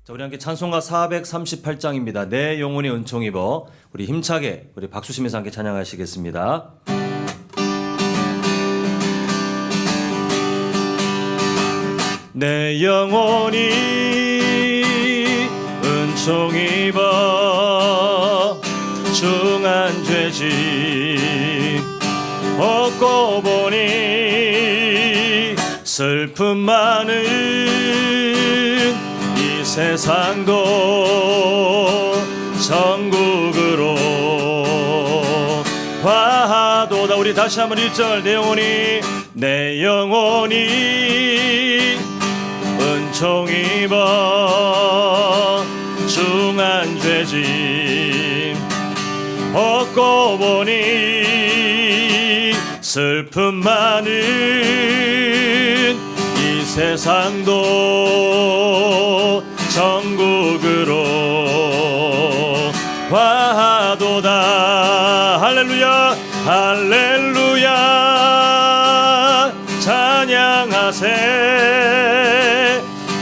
자, 우리 함께 찬송가 438장입니다. 내 영혼이 은총 입어. 우리 힘차게 우리 박수 치면서 함께 찬양하시겠습니다. 내 영혼이 은총 입어 중한 죄짐 얻고 보니 슬픔 많은 이 세상도 천국으로 화하도다. 우리 다시 한번 1절 내 영혼이 은총 입어 중한 죄짐 얻고 보니 슬픔 많은 이 세상도 천국으로 화하도다. 할렐루야 할렐루야 찬양하세.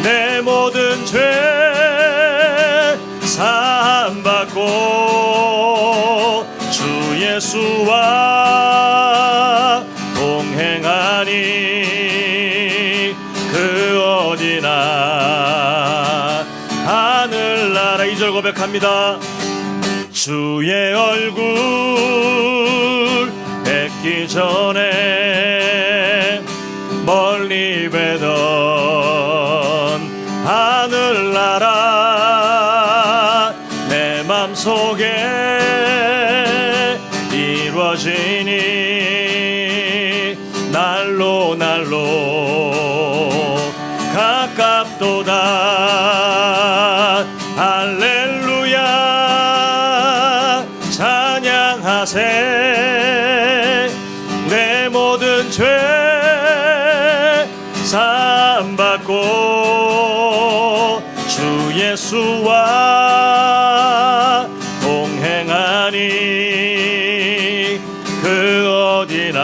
내 모든 죄 사함받고 주 예수와 동행하니 그 어디나 하늘나라. 2절 고백합니다. 주의 얼굴 뵙기 전에 멀리 뵈던 하늘나라 내 맘속에 이루어지니 날로 가깝도다. 할렐루야 찬양하세. 내 모든 죄 사함받고 주 예수와 동행하니 그 어디나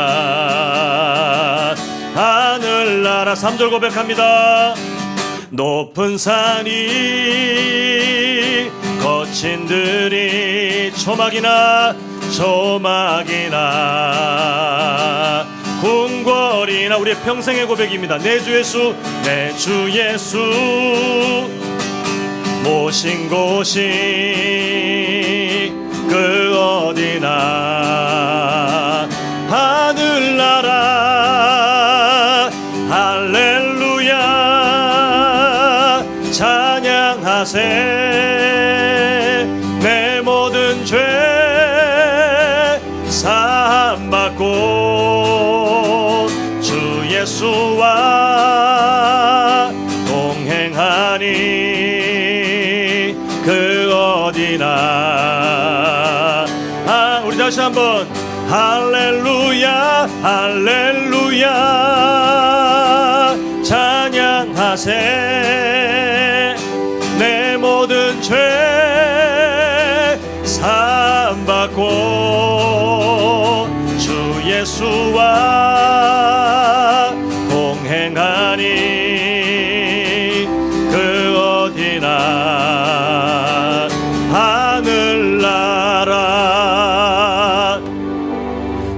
하늘나라. 3절 고백합니다. 높은 산이 거친 들이 조막이나 궁궐이나 우리의 평생의 고백입니다. 내 주 예수 모신 곳이 그 어디나 하늘나라. 할렐루야 찬양하세. 내 모든 죄 사함받고 주 예수와 동행하니 그 어디나. 우리 다시 한번 할렐루야 할렐루야 찬양하세. 내 모든 죄 사함받고 주 예수와 동행하니 그 어디나 하늘나라.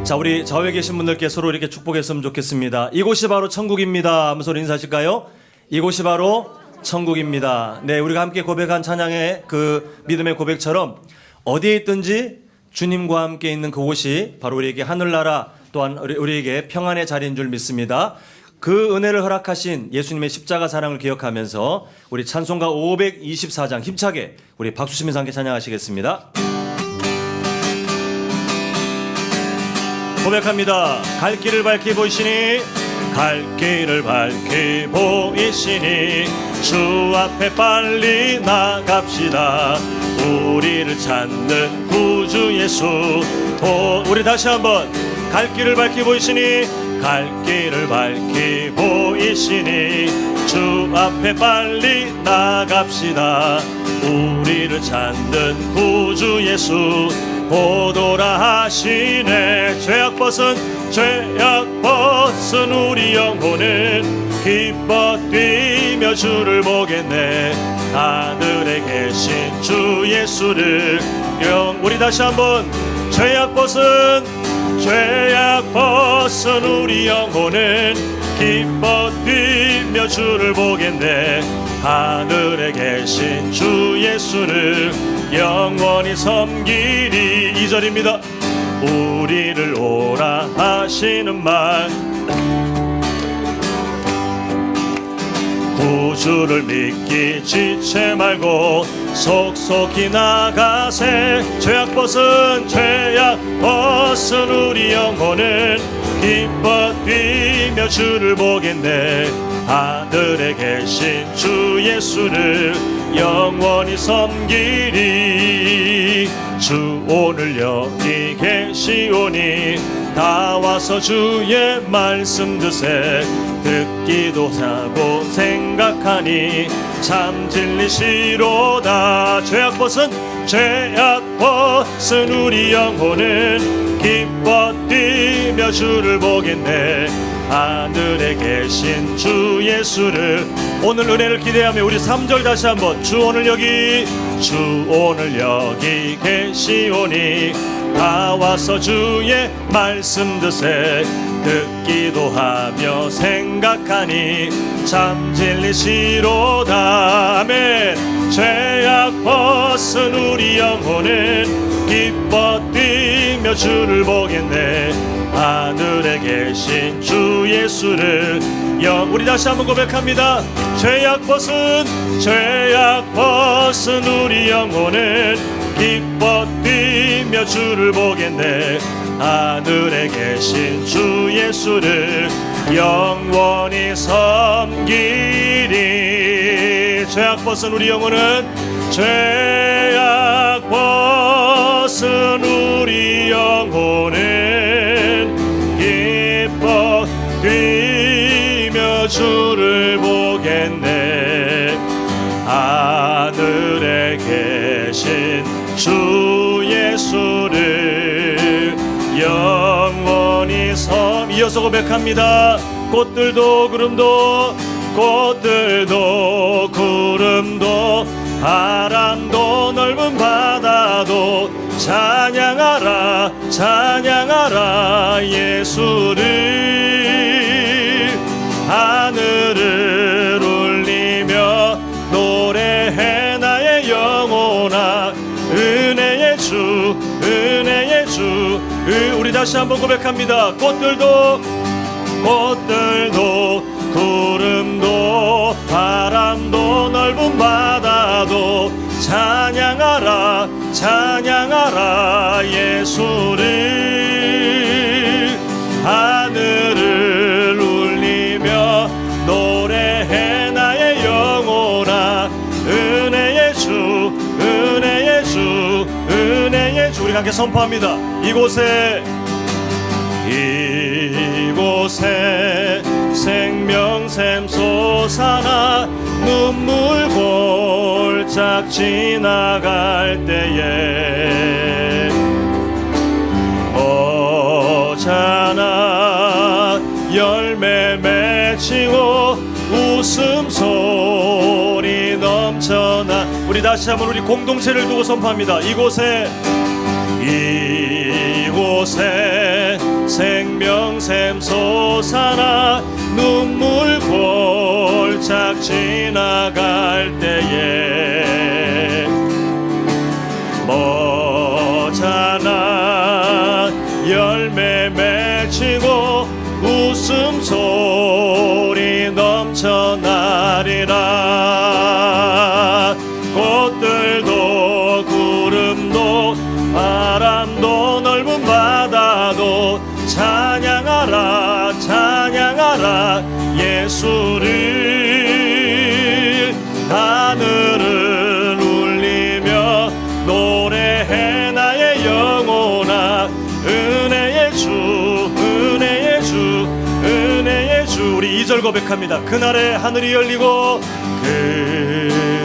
자, 우리 좌우에 계신 분들께 서로 이렇게 축복했으면 좋겠습니다. 이곳이 바로 천국입니다 하면서 인사하실까요? 이곳이 바로 천국입니다. 네, 우리가 함께 고백한 찬양의 그 믿음의 고백처럼 어디에 있든지 주님과 함께 있는 그곳이 바로 우리에게 하늘나라, 또한 우리에게 평안의 자리인 줄 믿습니다. 그 은혜를 허락하신 예수님의 십자가 사랑을 기억하면서 우리 찬송가 524장 힘차게 우리 박수 치면서 함께 찬양하시겠습니다. 고백합니다. 갈 길을 밝히 보이시니 갈 길을 밝히 보이시니 주 앞에 빨리 나갑시다. 우리를 찾는 구주 예수. 우리 다시 한번 갈 길을 밝히 보이시니 갈 길을 밝히 보이시니 주 앞에 빨리 나갑시다. 우리를 찾는 구주 예수. 고도라 하시네. 죄악 벗은 우리 영혼은 기뻐 뛰며 주를 보겠네. 하늘에 계신 주 예수를 우리 다시 한번 죄악 벗은 우리 영혼은 기뻐 뛰며 주를 보겠네. 하늘에 계신 주 예수를 영원히 섬기리. 2절입니다. 우리를 오라 하시는 말 구주를 믿기 지체 말고 속속히 나가세. 죄악 벗은 우리 영혼은 기뻐 뛰며 주를 보겠네. 하늘에 계신 주 예수를 영원히 섬기리. 주 오늘 여기 계시오니 다 와서 주의 말씀 드세. 듣기도 하고 생각하니 참 진리시로다. 죄악 벗은 우리 영혼은 기뻐 뛰며 주를 보겠네. 하늘에 계신 주 예수를 오늘 은혜를 기대하며 우리 3절 다시 한번 주 오늘 여기 계시오니 다 와서 주의 말씀 드세. 듣기도 하며 생각하니 참 진리시로다. 아멘. 죄악 벗은 우리 영혼은 기뻐 뛰며 주를 보겠네. 하늘에 계신 주 예수를 우리 다시 한번 고백합니다. 죄악 벗은 우리 영혼은 기뻐 뛰며 주를 보겠네. 하늘에 계신 주 예수를 영원히 섬기리. 죄악 벗은 우리 영혼은 죄악 벗은 우리 영혼은 기뻐 뛰며 주를 보겠네. 하늘에 계신 주 예수를 영원히 이어서 고백합니다. 꽃들도 구름도 바람도 넓은 바다도 찬양하라 예수를. 하늘을 울리며 노래해 나의 영혼아. 은혜의 주 우리 다시 한번 고백합니다. 꽃들도 구름도 바람도 넓은 바다도 찬양하라 예수를. 하늘을 울리며 노래해 나의 영혼아. 은혜의 주 우리 함께 선포합니다. 이곳에 생명샘 솟아나 눈물 골짝 지나갈 때에 오잖아 열매 맺히고 웃음소리 넘쳐나. 우리 다시 한번 우리 공동체를 두고 선포합니다. 이곳에 생명샘 솟아나 눈물 골짝 지나갈 때에 뭐잖아 열매 맺히고 웃음소리 넘쳐나리라. 꽃들도 구름도 바람도 넓은 바다도 찬양하라 예수를. 하늘을 울리며 노래해 나의 영혼아. 은혜의 주 우리 2절 고백합니다. 그날에 하늘이 열리고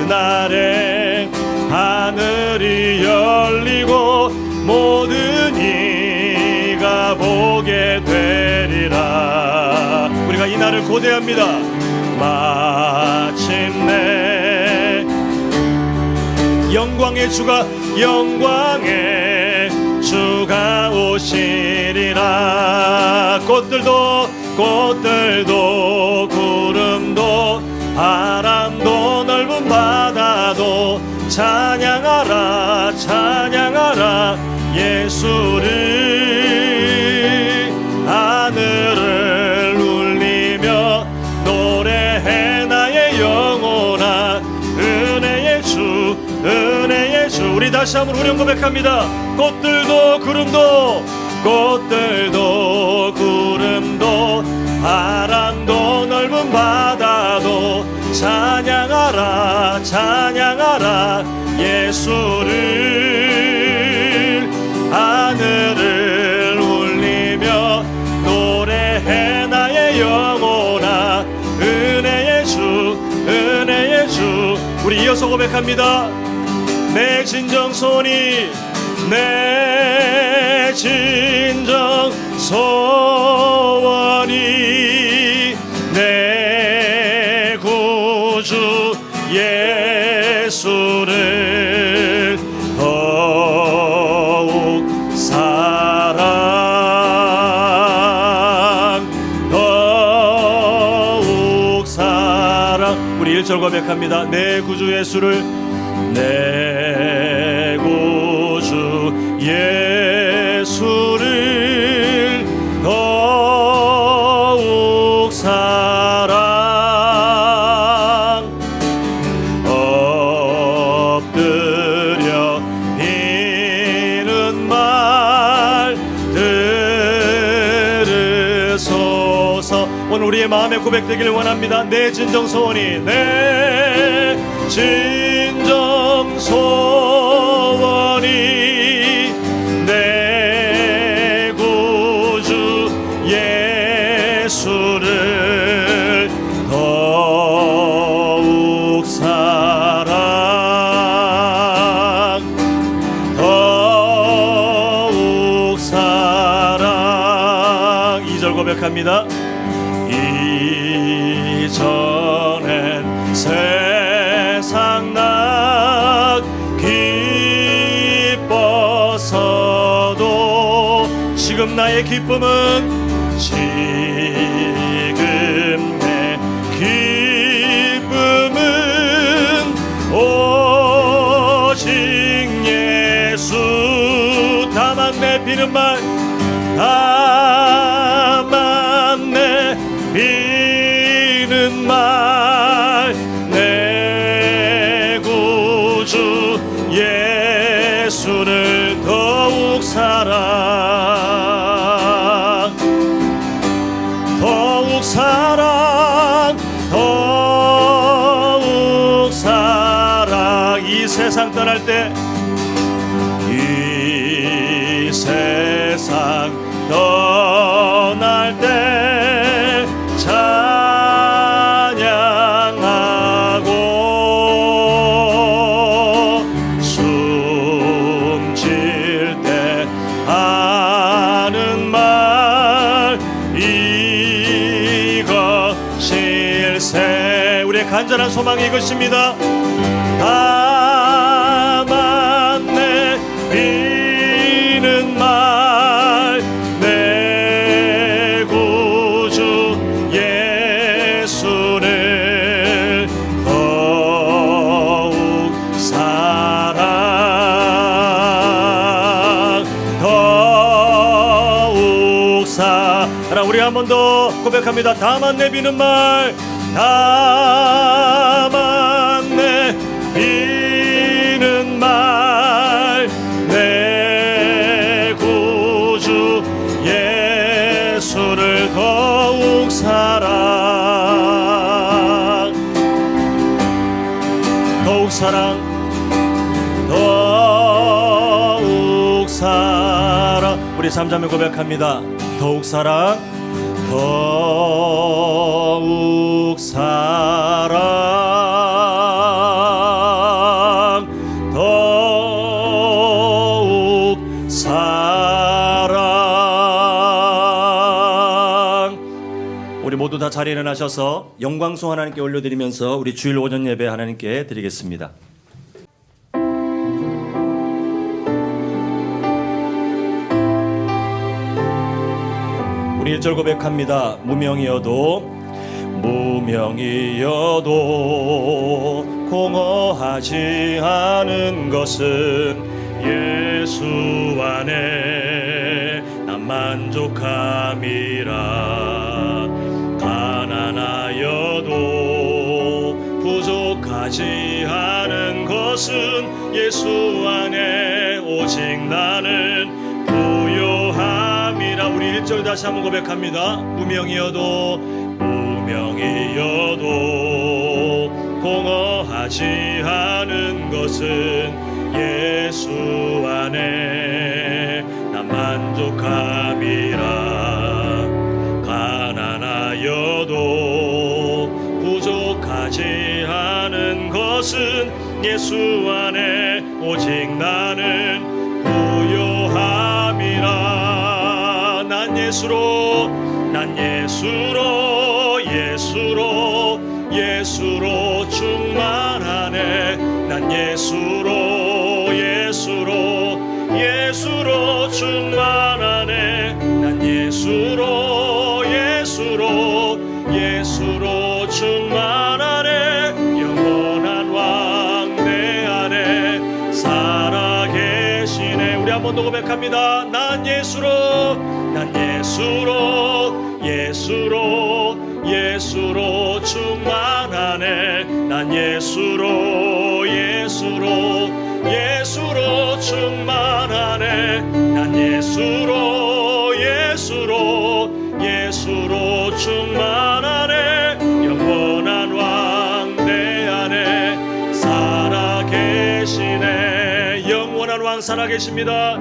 그날에 하늘이 열리고 고대합니다. 마침내 영광의 주가 오시리라. 꽃들도 구름도 바람도 넓은 바다도 찬양하라 예수를. 하늘을 울리며 노래해 나의 영혼아 은혜의 주 우리 다시 한번 우령 고백합니다. 꽃들도 구름도 바람도 넓은 바다도 찬양하라 예수를. 하늘을 울리며 노래해 나의 영혼아 은혜의 주 우리 이어서 고백합니다. 내 진정 소원이 내 구주 예수를 더욱 사랑 우리 1절 고백합니다. 내 구주 예수를 내 구주 예수를 더욱 사랑. 엎드려 비는 말 들으소서. 오늘 우리의 마음의 고백되기를 원합니다. 내 진정 소원이 내 진정 소원이 내 구주 예수를 더욱 사랑 2절 고백합니다. 이전엔 세상 나 기뻤어도 지금 나의 기쁨은 오직 예수. 다만 내 비는 말 내 구주 예수를 더욱 사랑 이 세상 떠날 때 이 세상 떠날 때 찬양하고 숨질 때 하는 말 이것일세. 우리의 간절한 소망이 이것입니다. 다만 내 비는 말 내 구주 예수를 더욱 사랑 우리 한 번 더 고백합니다. 다만 내 비는 말 다만 내 비는 말 내 구주 예수를 더욱 사랑 더욱 사랑 우리 3자매 고백합니다. 더욱 사랑 더욱 사랑 우리 모두 모두 다 자리에 일어나셔서 영광송 하나님께 올려드리면서 우리 주일 오전 예배 하나님께 드리겠습니다. 우리 1절 고백합니다. 무명이어도 공허하지 않은 것은 예수 안에 난 만족함이라. 가난하여도 부족하지 않은 것은 예수 안에 오직 나는 부요함이라. 우리 1절 다시 한번 고백합니다. 무명이어도 공허하지 않은 것은 예수 안에 난 만족함이라. 가난하여도 부족하지 않은 것은 예수 안에 오직 나는 부요함이라. 난 예수로 충만하네. 난 예수로 충만하네. 난 예수로 충만하네. 영원한 왕 내 안에 살아계시네. 우리 한 번 더 고백합니다. 난 예수로 충만하네. 난 예수로 충만하네. 난 예수로 충만하네. 영원한 왕 내 안에 살아계시네. 영원한 왕 살아계십니다.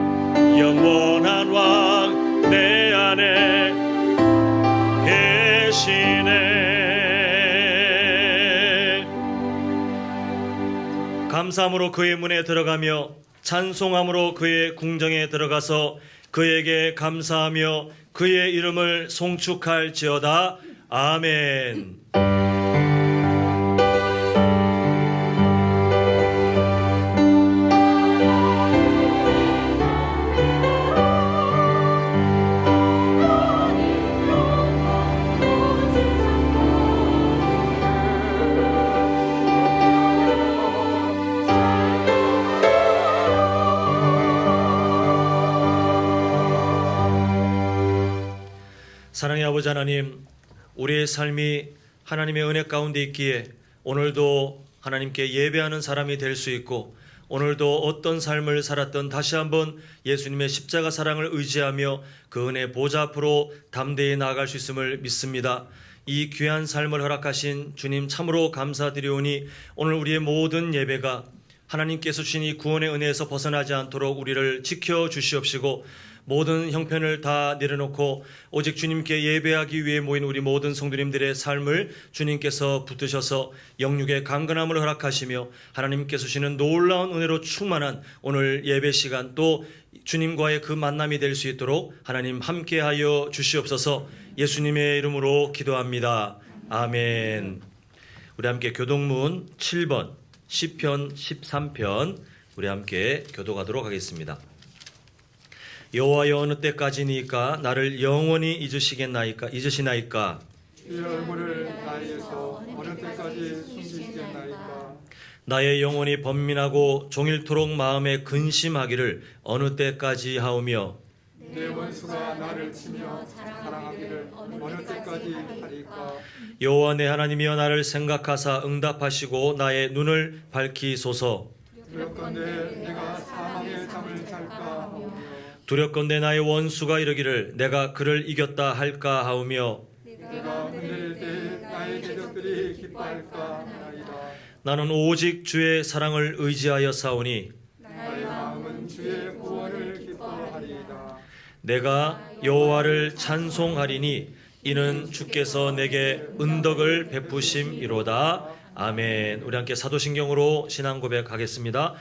영원한 왕 내 안에 계시네. 감사함으로 그의 문에 들어가며 찬송함으로 그의 궁정에 들어가서 그에게 감사하며 그의 이름을 송축할지어다. 아멘. 사랑의 아버지 하나님, 우리의 삶이 하나님의 은혜 가운데 있기에 오늘도 하나님께 예배하는 사람이 될 수 있고, 오늘도 어떤 삶을 살았던 다시 한번 예수님의 십자가 사랑을 의지하며 그 은혜 보좌 앞으로 담대히 나아갈 수 있음을 믿습니다. 이 귀한 삶을 허락하신 주님 참으로 감사드리오니 오늘 우리의 모든 예배가 하나님께서 주신 이 구원의 은혜에서 벗어나지 않도록 우리를 지켜주시옵시고, 모든 형편을 다 내려놓고 오직 주님께 예배하기 위해 모인 우리 모든 성도님들의 삶을 주님께서 붙드셔서 영육의 강건함을 허락하시며 하나님께서 주시는 놀라운 은혜로 충만한 오늘 예배 시간, 또 주님과의 그 만남이 될 수 있도록 하나님 함께하여 주시옵소서. 예수님의 이름으로 기도합니다. 아멘. 우리 함께 교동문 7번 시편 13편 우리 함께 교도가도록 하겠습니다. 여호와여, 어느 때까지니까 나를 영원히 잊으시나이까? 주의 얼굴을 나에게서 어느 때까지 숨기시겠나이까? 나의 영혼이 번민하고 종일토록 마음에 근심하기를 어느 때까지 하오며, 내 원수가 나를 치며 자랑하기를 어느 때까지 하리까? 여호와 내 하나님이여, 나를 생각하사 응답하시고 나의 눈을 밝히소서. 두렵건대 내가 사망의 잠을 잘까 하오며, 두렵건대 나의 원수가 이르기를 내가 그를 이겼다 할까 하오며, 내가 흔들릴 때 나의 대적들이 기뻐할까 하나이다. 나는 오직 주의 사랑을 의지하여 사오니 나의 마음은 주의 구원을 기뻐하리이다. 내가 여호와를 찬송하리니 이는 주께서 내게 은덕을 베푸심이로다. 아멘. 우리 함께 사도신경으로 신앙 고백하겠습니다.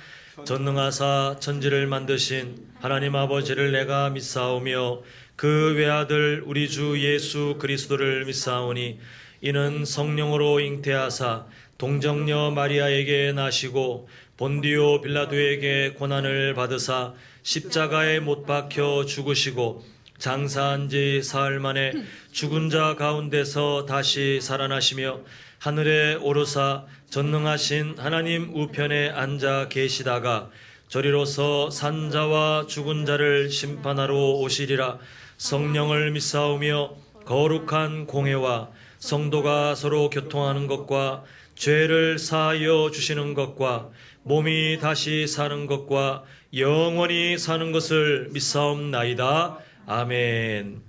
전능하사 천지를 만드신 하나님 아버지를 내가 믿사오며 그 외아들 우리 주 예수 그리스도를 믿사오니 이는 성령으로 잉태하사 동정녀 마리아에게 나시고 본디오 빌라도에게 고난을 받으사 십자가에 못 박혀 죽으시고 장사한 지 사흘 만에 죽은 자 가운데서 다시 살아나시며 하늘에 오르사 전능하신 하나님 우편에 앉아 계시다가 저리로서 산자와 죽은 자를 심판하러 오시리라. 성령을 믿사오며 거룩한 공회와 성도가 서로 교통하는 것과 죄를 사하여 주시는 것과 몸이 다시 사는 것과 영원히 사는 것을 믿사옵나이다. 아멘.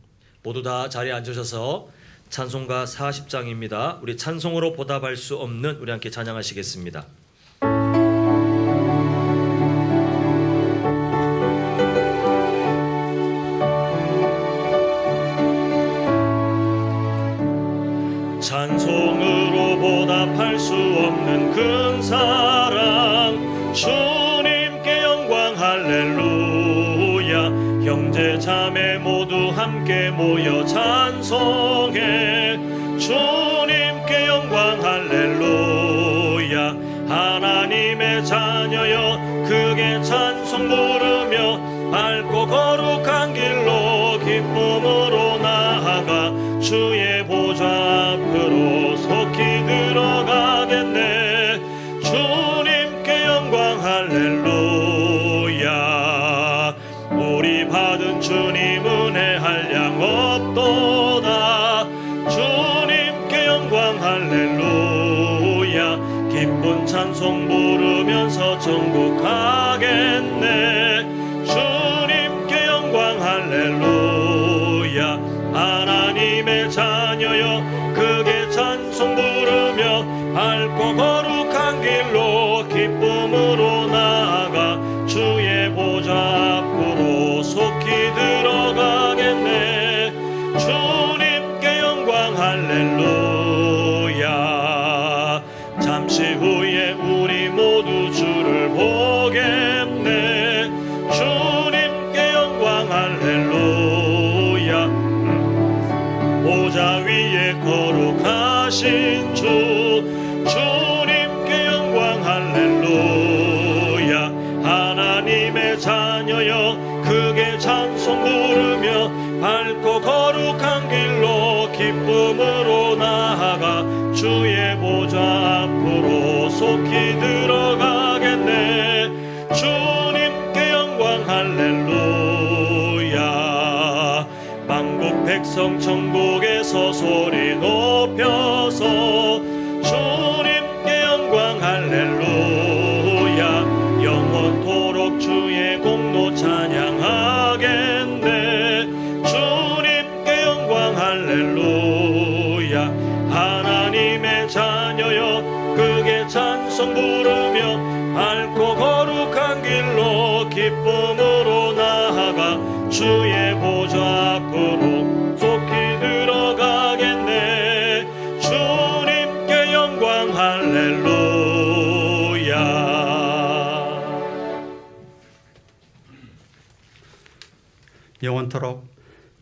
모두 다 자리에 앉으셔서 찬송가 40장입니다. 우리 찬송으로 보답할 수 없는 우리 함께 찬양하시겠습니다. 찬송으로 보답할 수 없는 큰 사랑 주님께 영광 할렐루야. 형제 자매 모두 함께 모여 찬송해 주님께 영광 할렐루야. 하나님의 자녀여 크게 찬송 부르며 밝고 거룩한 길로 기쁨으로 나아가 주의 보좌 앞으로 속히 들어가겠네. 주님께 영광 할렐루야. 우리 받은 주님 은혜 한량 없도다. 주님께 영광 할렐루야. 기쁜 찬송 부르면서 천국 가겠네. 주님께 영광 할렐루야. 하나님의 자녀여 크게 찬송 부르며 밝고 거룩한 길로 기쁨으로 나아가 주의 보좌 앞으로 속히 들어가겠네. 주님께 영광 할렐루야. 잠시 후에 우리 모두 주를 보겠네. 주님께 영광 할렐루야. 보좌 위에 거룩하신 주 주님께 영광 할렐루야. 하나님의 자녀여 크게 찬송 부르며 밝고 거룩한 길로 기쁨으로 나아가 주의 보좌 앞으로 속히 들어가겠네. 주님께 영광 할렐루야. 만국 백성 천국에서 소리 높여서 주님께 영광 할렐루야. 영원토록 주의 공로 찬양하겠네. 주님께 영광 할렐루야. 하나님의 자녀여 크게 찬송 부르며 밝고 거룩한 길로 기쁨으로 나아가 주의 보좌 앞으로 속히 들어가겠네. 주님께 영광 할렐루야. 영원토록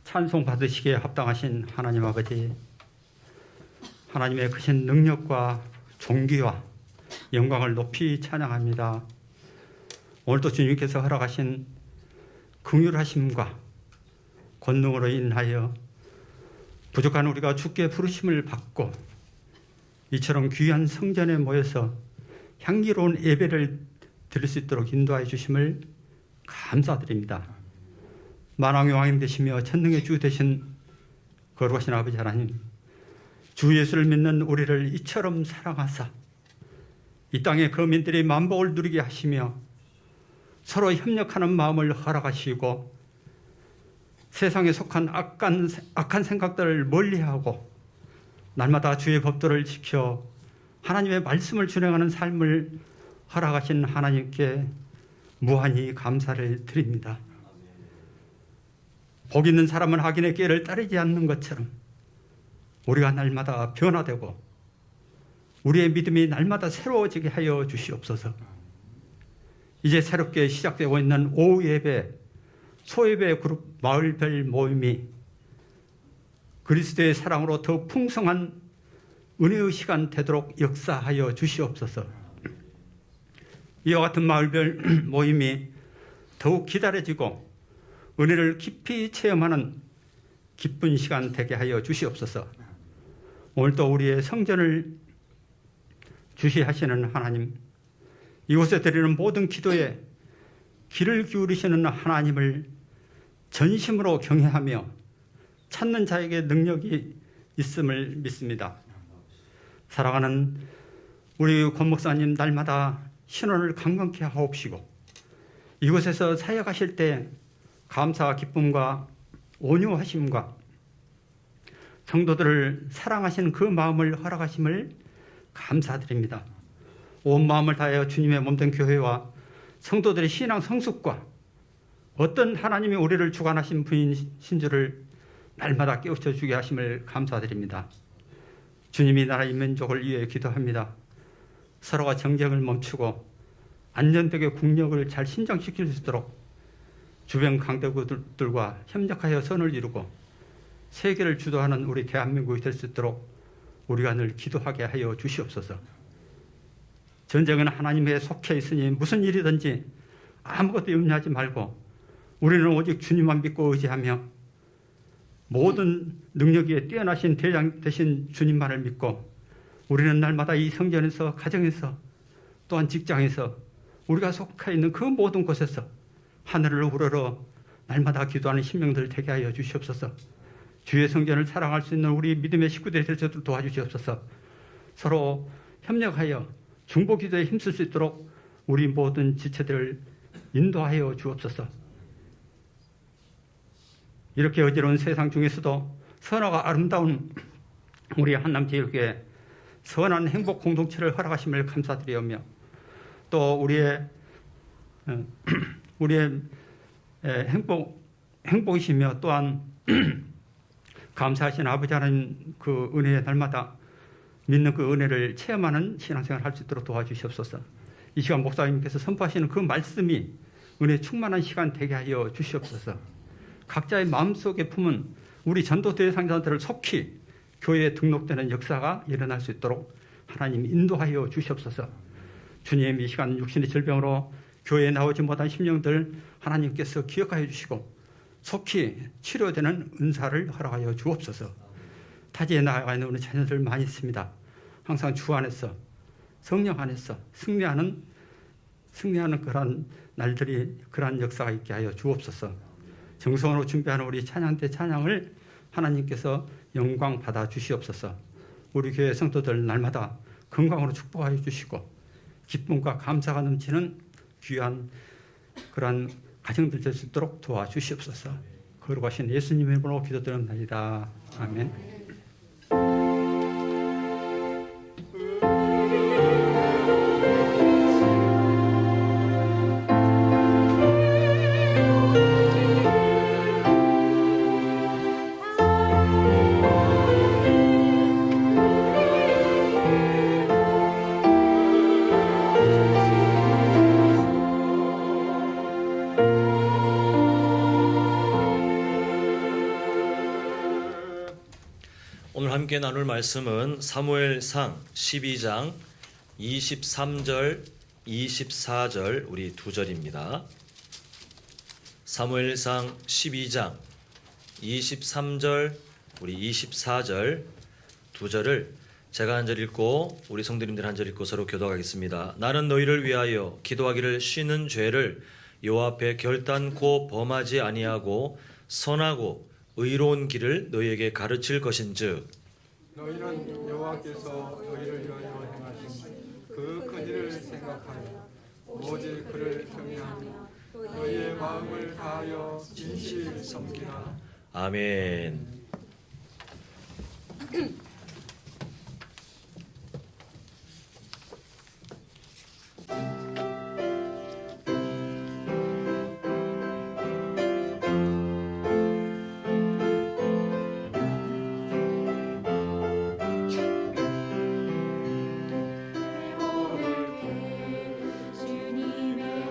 찬송 받으시기에 합당하신 하나님 아버지, 하나님의 크신 능력과 존귀와 영광을 높이 찬양합니다. 오늘도 주님께서 허락하신 긍휼하심과 권능으로 인하여 부족한 우리가 주께 부르심을 받고 이처럼 귀한 성전에 모여서 향기로운 예배를 드릴 수 있도록 인도하여 주심을 감사드립니다. 만왕의 왕이 되시며 천능의 주 되신 거룩하신 아버지 하나님, 주 예수를 믿는 우리를 이처럼 사랑하사 이 땅의 거민들이 만복을 누리게 하시며 서로 협력하는 마음을 허락하시고 세상에 속한 악한 생각들을 멀리하고 날마다 주의 법도를 지켜 하나님의 말씀을 준행하는 삶을 허락하신 하나님께 무한히 감사를 드립니다. 복 있는 사람은 악인의 꾀를 따르지 않는 것처럼 우리가 날마다 변화되고 우리의 믿음이 날마다 새로워지게 하여 주시옵소서. 이제 새롭게 시작되고 있는 오후 예배, 소예배 그룹 마을별 모임이 그리스도의 사랑으로 더 풍성한 은혜의 시간 되도록 역사하여 주시옵소서. 이와 같은 마을별 모임이 더욱 기다려지고 은혜를 깊이 체험하는 기쁜 시간 되게 하여 주시옵소서. 오늘도 우리의 성전을 주시하시는 하나님, 이곳에 드리는 모든 기도에 귀를 기울이시는 하나님을 전심으로 경외하며 찾는 자에게 능력이 있음을 믿습니다. 사랑하는 우리 권 목사님, 날마다 신원을 강건케 하옵시고 이곳에서 사역하실 때 감사와 기쁨과 온유하심과 성도들을 사랑하시는 그 마음을 허락하심을 감사드립니다. 온 마음을 다하여 주님의 몸된 교회와 성도들의 신앙 성숙과 어떤 하나님이 우리를 주관하신 분이신 줄을 날마다 깨우쳐 주게 하심을 감사드립니다. 주님이 나라의 민족을 위해 기도합니다. 서로가 정쟁을 멈추고 안전되게 국력을 잘 신장시킬 수 있도록 주변 강대국들과 협력하여 선을 이루고 세계를 주도하는 우리 대한민국이 될 수 있도록 우리가 늘 기도하게 하여 주시옵소서. 전쟁은 하나님에 속해 있으니 무슨 일이든지 아무것도 염려하지 말고 우리는 오직 주님만 믿고 의지하며 모든 능력에 뛰어나신 대장 되신 주님만을 믿고 우리는 날마다 이 성전에서, 가정에서, 또한 직장에서, 우리가 속해 있는 그 모든 곳에서 하늘을 우러러 날마다 기도하는 심령들 되게 하여 주시옵소서. 주의 성전을 사랑할 수 있는 우리 믿음의 식구들이 될 수 있도록 도와주시옵소서. 서로 협력하여 중보 기도에 힘쓸 수 있도록 우리 모든 지체들을 인도하여 주옵소서. 이렇게 어지러운 세상 중에서도 선하고 아름다운 우리 한남제일교회 선한 행복 공동체를 허락하심을 감사드리오며 또 우리의 행복이시며 또한 감사하신 아버지 하나님 그 은혜의 날마다 믿는 그 은혜를 체험하는 신앙생활을 할 수 있도록 도와주시옵소서. 이 시간 목사님께서 선포하시는 그 말씀이 은혜 충만한 시간 되게 하여 주시옵소서. 각자의 마음속에 품은 우리 전도 대상자들을 속히 교회에 등록되는 역사가 일어날 수 있도록 하나님 인도하여 주시옵소서. 주님, 이 시간 육신의 질병으로 교회에 나오지 못한 심령들 하나님께서 기억하여 주시고 속히 치료되는 은사를 허락하여 주옵소서. 타지에 나아가 있는 우리 자녀들 많이 있습니다. 항상 주 안에서, 성령 안에서 승리하는 그런 날들이, 그런 역사가 있게 하여 주옵소서. 정성으로 준비하는 우리 찬양대 찬양을 하나님께서 영광 받아 주시옵소서. 우리 교회 성도들 날마다 건강으로 축복하여 주시고 기쁨과 감사가 넘치는 귀한 그런 가정들 될 수 있도록 도와주시옵소서. 거룩하신 예수님의 이름으로 기도드립니다. 아멘. 오늘 함께 나눌 말씀은 사무엘상 12장 23절, 24절 우리 두 절입니다. 사무엘상 12장 23절, 우리 24절 두 절을 제가 한 절 읽고 우리 성도님들 한 절 읽고 서로 교도하겠습니다. 나는 너희를 위하여 기도하기를 쉬는 죄를 여호와 앞에 결단코 범하지 아니하고 선하고 의로운 길을 너희에게 가르칠 것인즉 너희는 여호와께서 너희를 위하여 행하신 그 큰 일을 생각하여 오직 그를 경외하며 너희의 마음을 다하여 진실히 섬기라. 아멘. 주님의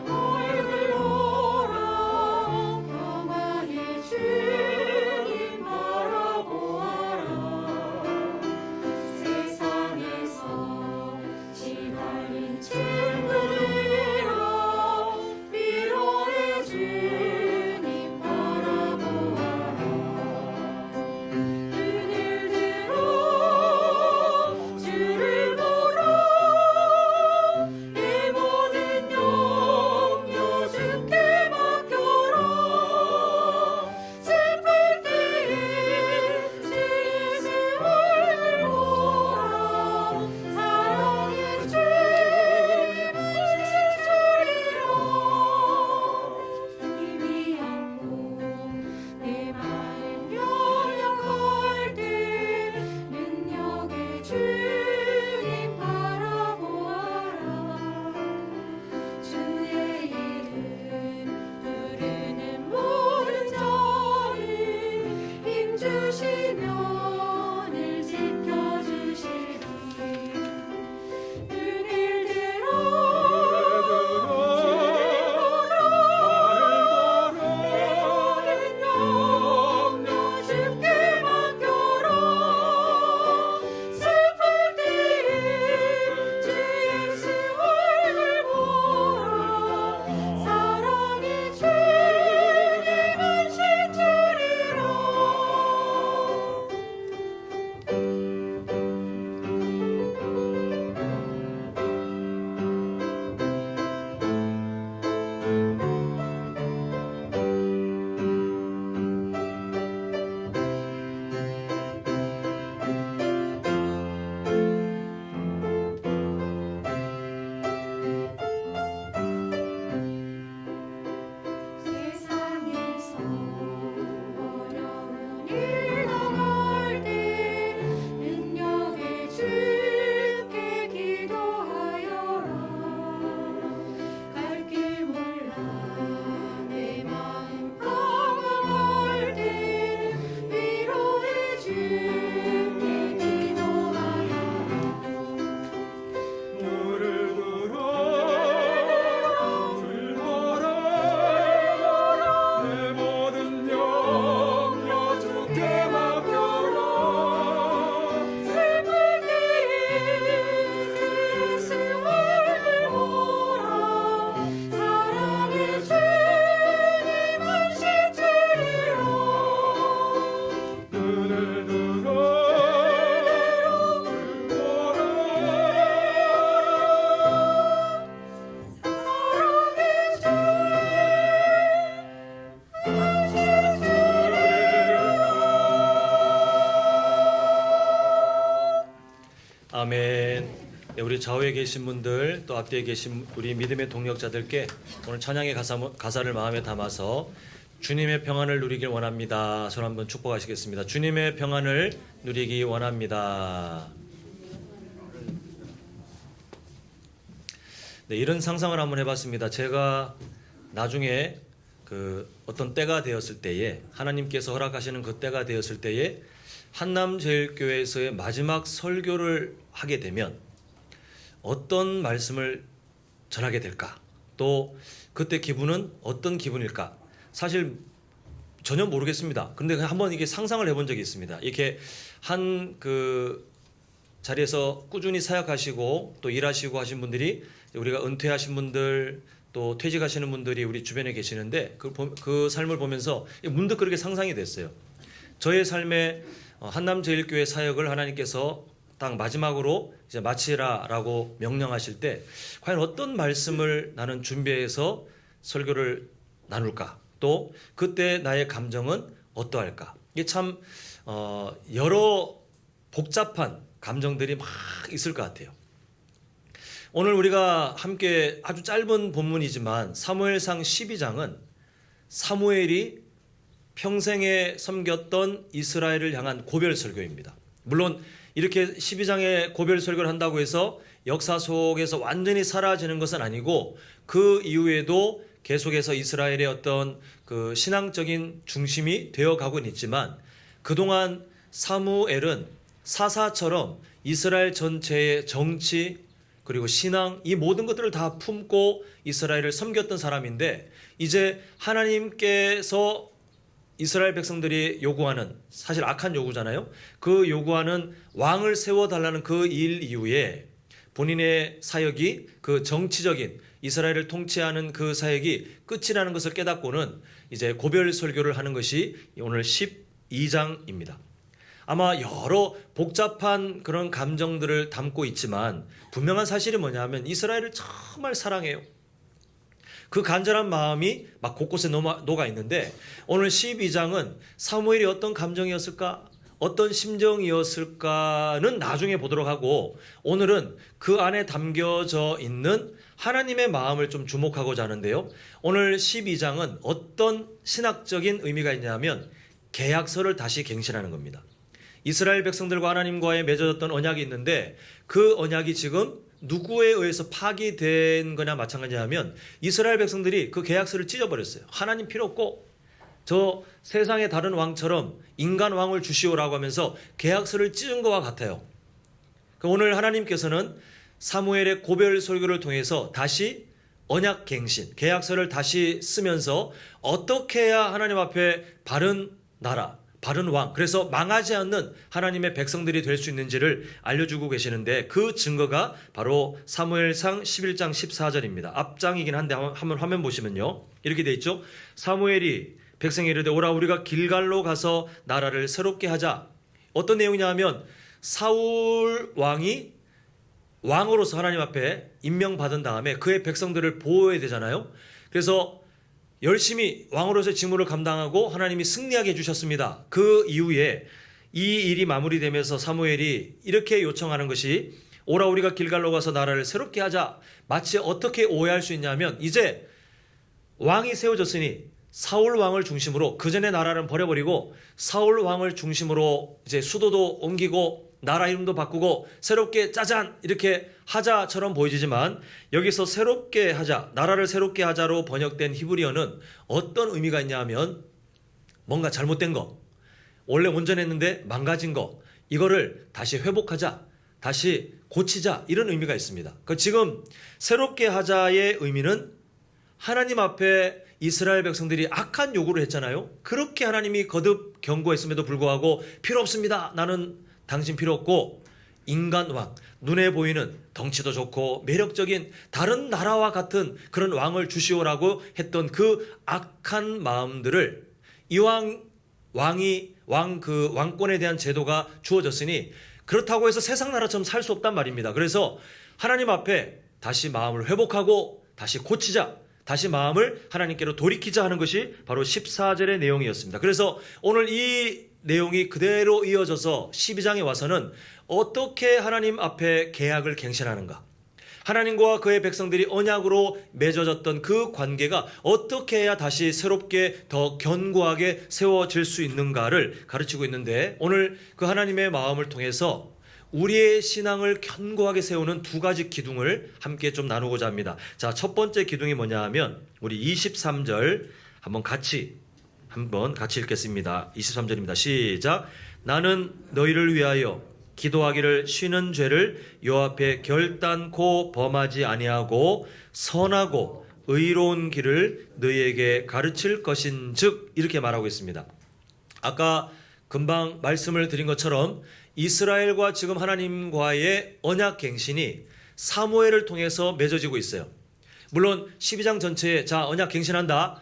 네, 우리 좌우에 계신 분들 또 앞뒤에 계신 우리 믿음의 동력자들께 오늘 찬양의 가사를 마음에 담아서 주님의 평안을 누리길 원합니다. 손 한번 축복하시겠습니다. 주님의 평안을 누리기 원합니다. 네, 이런 상상을 한번 해봤습니다. 제가 나중에 어떤 때가 되었을 때에 하나님께서 허락하시는 그 때가 되었을 때에 한남제일교회에서의 마지막 설교를 하게 되면 어떤 말씀을 전하게 될까? 또 그때 기분은 어떤 기분일까? 사실 전혀 모르겠습니다. 그런데 한번 이게 상상을 해본 적이 있습니다. 이렇게 한 자리에서 꾸준히 사역하시고 또 일하시고 하신 분들이 우리가 은퇴하신 분들 또 퇴직하시는 분들이 우리 주변에 계시는데 그 삶을 보면서 문득 그렇게 상상이 됐어요. 저의 삶에 한남제일교회 사역을 하나님께서 딱 마지막으로 이제 마치라라고 명령하실 때 과연 어떤 말씀을 나는 준비해서 설교를 나눌까? 또 그때 나의 감정은 어떠할까? 이게 참 여러 복잡한 감정들이 막 있을 것 같아요. 오늘 우리가 함께 아주 짧은 본문이지만 사무엘상 12장은 사무엘이 평생에 섬겼던 이스라엘을 향한 고별 설교입니다. 물론 이렇게 12장의 고별 설교를 한다고 해서 역사 속에서 완전히 사라지는 것은 아니고 그 이후에도 계속해서 이스라엘의 어떤 그 신앙적인 중심이 되어가고는 있지만 그동안 사무엘은 사사처럼 이스라엘 전체의 정치 그리고 신앙 이 모든 것들을 다 품고 이스라엘을 섬겼던 사람인데 이제 하나님께서 이스라엘 백성들이 요구하는 사실 악한 요구잖아요. 그 요구하는 왕을 세워달라는 그 일 이후에 본인의 사역이 그 정치적인 이스라엘을 통치하는 그 사역이 끝이라는 것을 깨닫고는 이제 고별 설교를 하는 것이 오늘 12장입니다. 아마 여러 복잡한 그런 감정들을 담고 있지만 분명한 사실이 뭐냐면 이스라엘을 정말 사랑해요. 그 간절한 마음이 막 곳곳에 녹아 있는데 오늘 12장은 사무엘이 어떤 감정이었을까? 어떤 심정이었을까는 나중에 보도록 하고 오늘은 그 안에 담겨져 있는 하나님의 마음을 좀 주목하고자 하는데요. 오늘 12장은 어떤 신학적인 의미가 있냐면 계약서를 다시 갱신하는 겁니다. 이스라엘 백성들과 하나님과의 맺어졌던 언약이 있는데 그 언약이 지금 누구에 의해서 파기된 거냐 마찬가지냐면 이스라엘 백성들이 그 계약서를 찢어버렸어요. 하나님 필요 없고 저 세상의 다른 왕처럼 인간 왕을 주시오라고 하면서 계약서를 찢은 것과 같아요. 오늘 하나님께서는 사무엘의 고별 설교를 통해서 다시 언약 갱신, 계약서를 다시 쓰면서 어떻게 해야 하나님 앞에 바른 나라, 바른 왕, 그래서 망하지 않는 하나님의 백성들이 될 수 있는지를 알려주고 계시는데 그 증거가 바로 사무엘상 11장 14절입니다. 앞장이긴 한데 한번 화면 보시면요. 이렇게 돼 있죠. 사무엘이 백성에 이르되 오라 우리가 길갈로 가서 나라를 새롭게 하자. 어떤 내용이냐 하면 사울 왕이 왕으로서 하나님 앞에 임명받은 다음에 그의 백성들을 보호해야 되잖아요. 그래서 열심히 왕으로서의 직무를 감당하고 하나님이 승리하게 해주셨습니다. 그 이후에 이 일이 마무리되면서 사무엘이 이렇게 요청하는 것이 오라 우리가 길갈로 가서 나라를 새롭게 하자. 마치 어떻게 오해할 수 있냐면 이제 왕이 세워졌으니 사울 왕을 중심으로 그전의 나라는 버려버리고 사울 왕을 중심으로 이제 수도도 옮기고 나라 이름도 바꾸고 새롭게 짜잔 이렇게 하자처럼 보이지만 여기서 새롭게 하자, 나라를 새롭게 하자로 번역된 히브리어는 어떤 의미가 있냐 하면 뭔가 잘못된 거, 원래 온전했는데 망가진 거, 이거를 다시 회복하자, 다시 고치자 이런 의미가 있습니다. 지금 새롭게 하자의 의미는 하나님 앞에 이스라엘 백성들이 악한 요구를 했잖아요. 그렇게 하나님이 거듭 경고했음에도 불구하고 필요 없습니다. 나는 당신 필요 없고 인간 왕, 눈에 보이는 덩치도 좋고 매력적인 다른 나라와 같은 그런 왕을 주시오라고 했던 그 악한 마음들을 이왕 왕권에 대한 제도가 주어졌으니 그렇다고 해서 세상 나라처럼 살 수 없단 말입니다. 그래서 하나님 앞에 다시 마음을 회복하고 다시 고치자, 다시 마음을 하나님께로 돌이키자 하는 것이 바로 14절의 내용이었습니다. 그래서 오늘 이 내용이 그대로 이어져서 12장에 와서는 어떻게 하나님 앞에 계약을 갱신하는가? 하나님과 그의 백성들이 언약으로 맺어졌던 그 관계가 어떻게 해야 다시 새롭게 더 견고하게 세워질 수 있는가를 가르치고 있는데, 오늘 그 하나님의 마음을 통해서 우리의 신앙을 견고하게 세우는 두 가지 기둥을 함께 좀 나누고자 합니다. 자, 첫 번째 기둥이 뭐냐 하면 우리 23절 한번 같이 읽겠습니다. 23절입니다. 시작. 나는 너희를 위하여 기도하기를 쉬는 죄를 요 앞에 결단코 범하지 아니하고 선하고 의로운 길을 너희에게 가르칠 것인즉, 이렇게 말하고 있습니다. 아까 금방 말씀을 드린 것처럼 이스라엘과 지금 하나님과의 언약 갱신이 사무엘을 통해서 맺어지고 있어요. 물론 12장 전체에 자, 언약 갱신한다,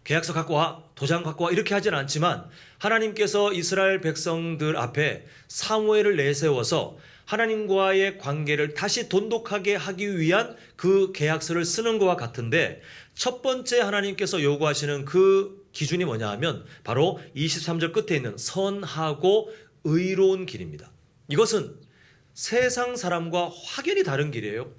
계약서 갖고 와, 도장 갖고 와, 이렇게 하진 않지만 하나님께서 이스라엘 백성들 앞에 사무엘을 내세워서 하나님과의 관계를 다시 돈독하게 하기 위한 그 계약서를 쓰는 것과 같은데, 첫 번째 하나님께서 요구하시는 그 기준이 뭐냐 하면 바로 23절 끝에 있는 선하고 의로운 길입니다. 이것은 세상 사람과 확연히 다른 길이에요.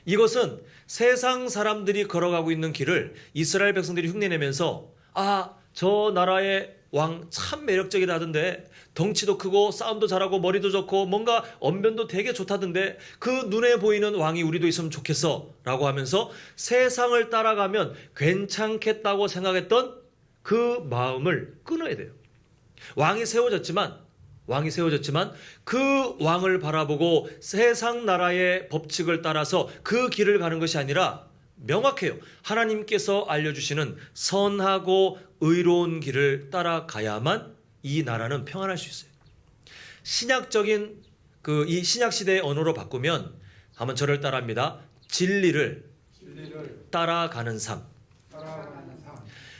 이것은 세상 사람들이 걸어가고 있는 길을 이스라엘 백성들이 흉내내면서, 아, 저 나라의 왕 참 매력적이라던데, 덩치도 크고 싸움도 잘하고 머리도 좋고 뭔가 언변도 되게 좋다던데, 그 눈에 보이는 왕이 우리도 있으면 좋겠어 라고 하면서 세상을 따라가면 괜찮겠다고 생각했던 그 마음을 끊어야 돼요. 왕이 세워졌지만 그 왕을 바라보고 세상 나라의 법칙을 따라서 그 길을 가는 것이 아니라 명확해요. 하나님께서 알려주시는 선하고 의로운 길을 따라가야만 이 나라는 평안할 수 있어요. 신약적인 이 신약 시대의 언어로 바꾸면 한번 저를 따라합니다. 진리를 따라가는 삶.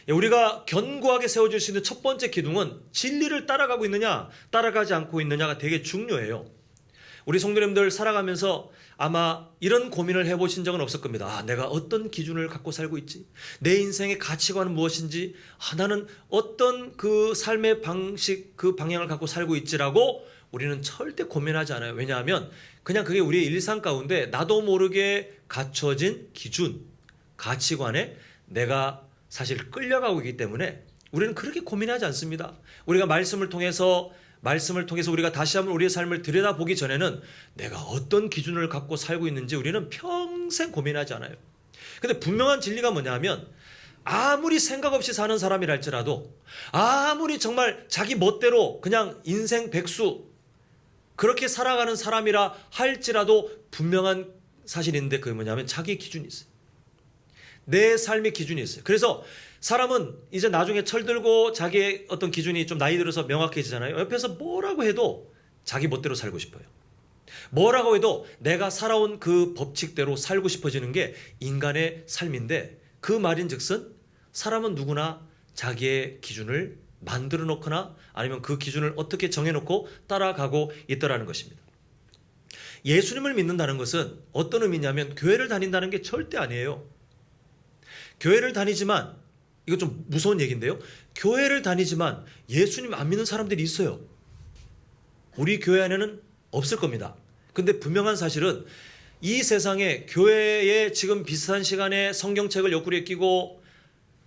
우리가 견고하게 세워질 수 있는 첫 번째 기둥은 진리를 따라가고 있느냐, 따라가지 않고 있느냐가 되게 중요해요. 우리 성도님들 살아가면서 아마 이런 고민을 해보신 적은 없을 겁니다. 아, 내가 어떤 기준을 갖고 살고 있지? 내 인생의 가치관은 무엇인지? 아, 나는 어떤 그 삶의 방식, 그 방향을 갖고 살고 있지라고 우리는 절대 고민하지 않아요. 왜냐하면 그냥 그게 우리의 일상 가운데 나도 모르게 갖춰진 기준, 가치관에 내가 사실 끌려가고 있기 때문에 우리는 그렇게 고민하지 않습니다. 우리가 말씀을 통해서 우리가 다시 한번 우리의 삶을 들여다보기 전에는 내가 어떤 기준을 갖고 살고 있는지 우리는 평생 고민하지 않아요. 근데 분명한 진리가 뭐냐면, 아무리 생각 없이 사는 사람이라 할지라도, 아무리 정말 자기 멋대로 그냥 인생 백수 그렇게 살아가는 사람이라 할지라도 분명한 사실인데, 그게 뭐냐면 자기 기준이 있어요. 내 삶의 기준이 있어요. 그래서 사람은 이제 나중에 철들고 자기의 어떤 기준이 좀 나이 들어서 명확해지잖아요. 옆에서 뭐라고 해도 자기 멋대로 살고 싶어요. 뭐라고 해도 내가 살아온 그 법칙대로 살고 싶어지는 게 인간의 삶인데, 그 말인즉슨 사람은 누구나 자기의 기준을 만들어 놓거나 아니면 그 기준을 어떻게 정해놓고 따라가고 있더라는 것입니다. 예수님을 믿는다는 것은 어떤 의미냐면 교회를 다닌다는 게 절대 아니에요. 교회를 다니지만, 이거 좀 무서운 얘기인데요, 교회를 다니지만 예수님 안 믿는 사람들이 있어요. 우리 교회 안에는 없을 겁니다. 근데 분명한 사실은 이 세상에 교회에 지금 비슷한 시간에 성경책을 옆구리에 끼고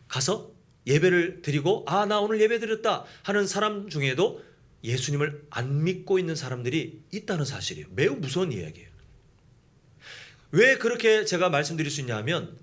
가서 예배를 드리고, 아, 나 오늘 예배 드렸다 하는 사람 중에도 예수님을 안 믿고 있는 사람들이 있다는 사실이에요. 매우 무서운 이야기예요. 왜 그렇게 제가 말씀드릴 수 있냐 하면,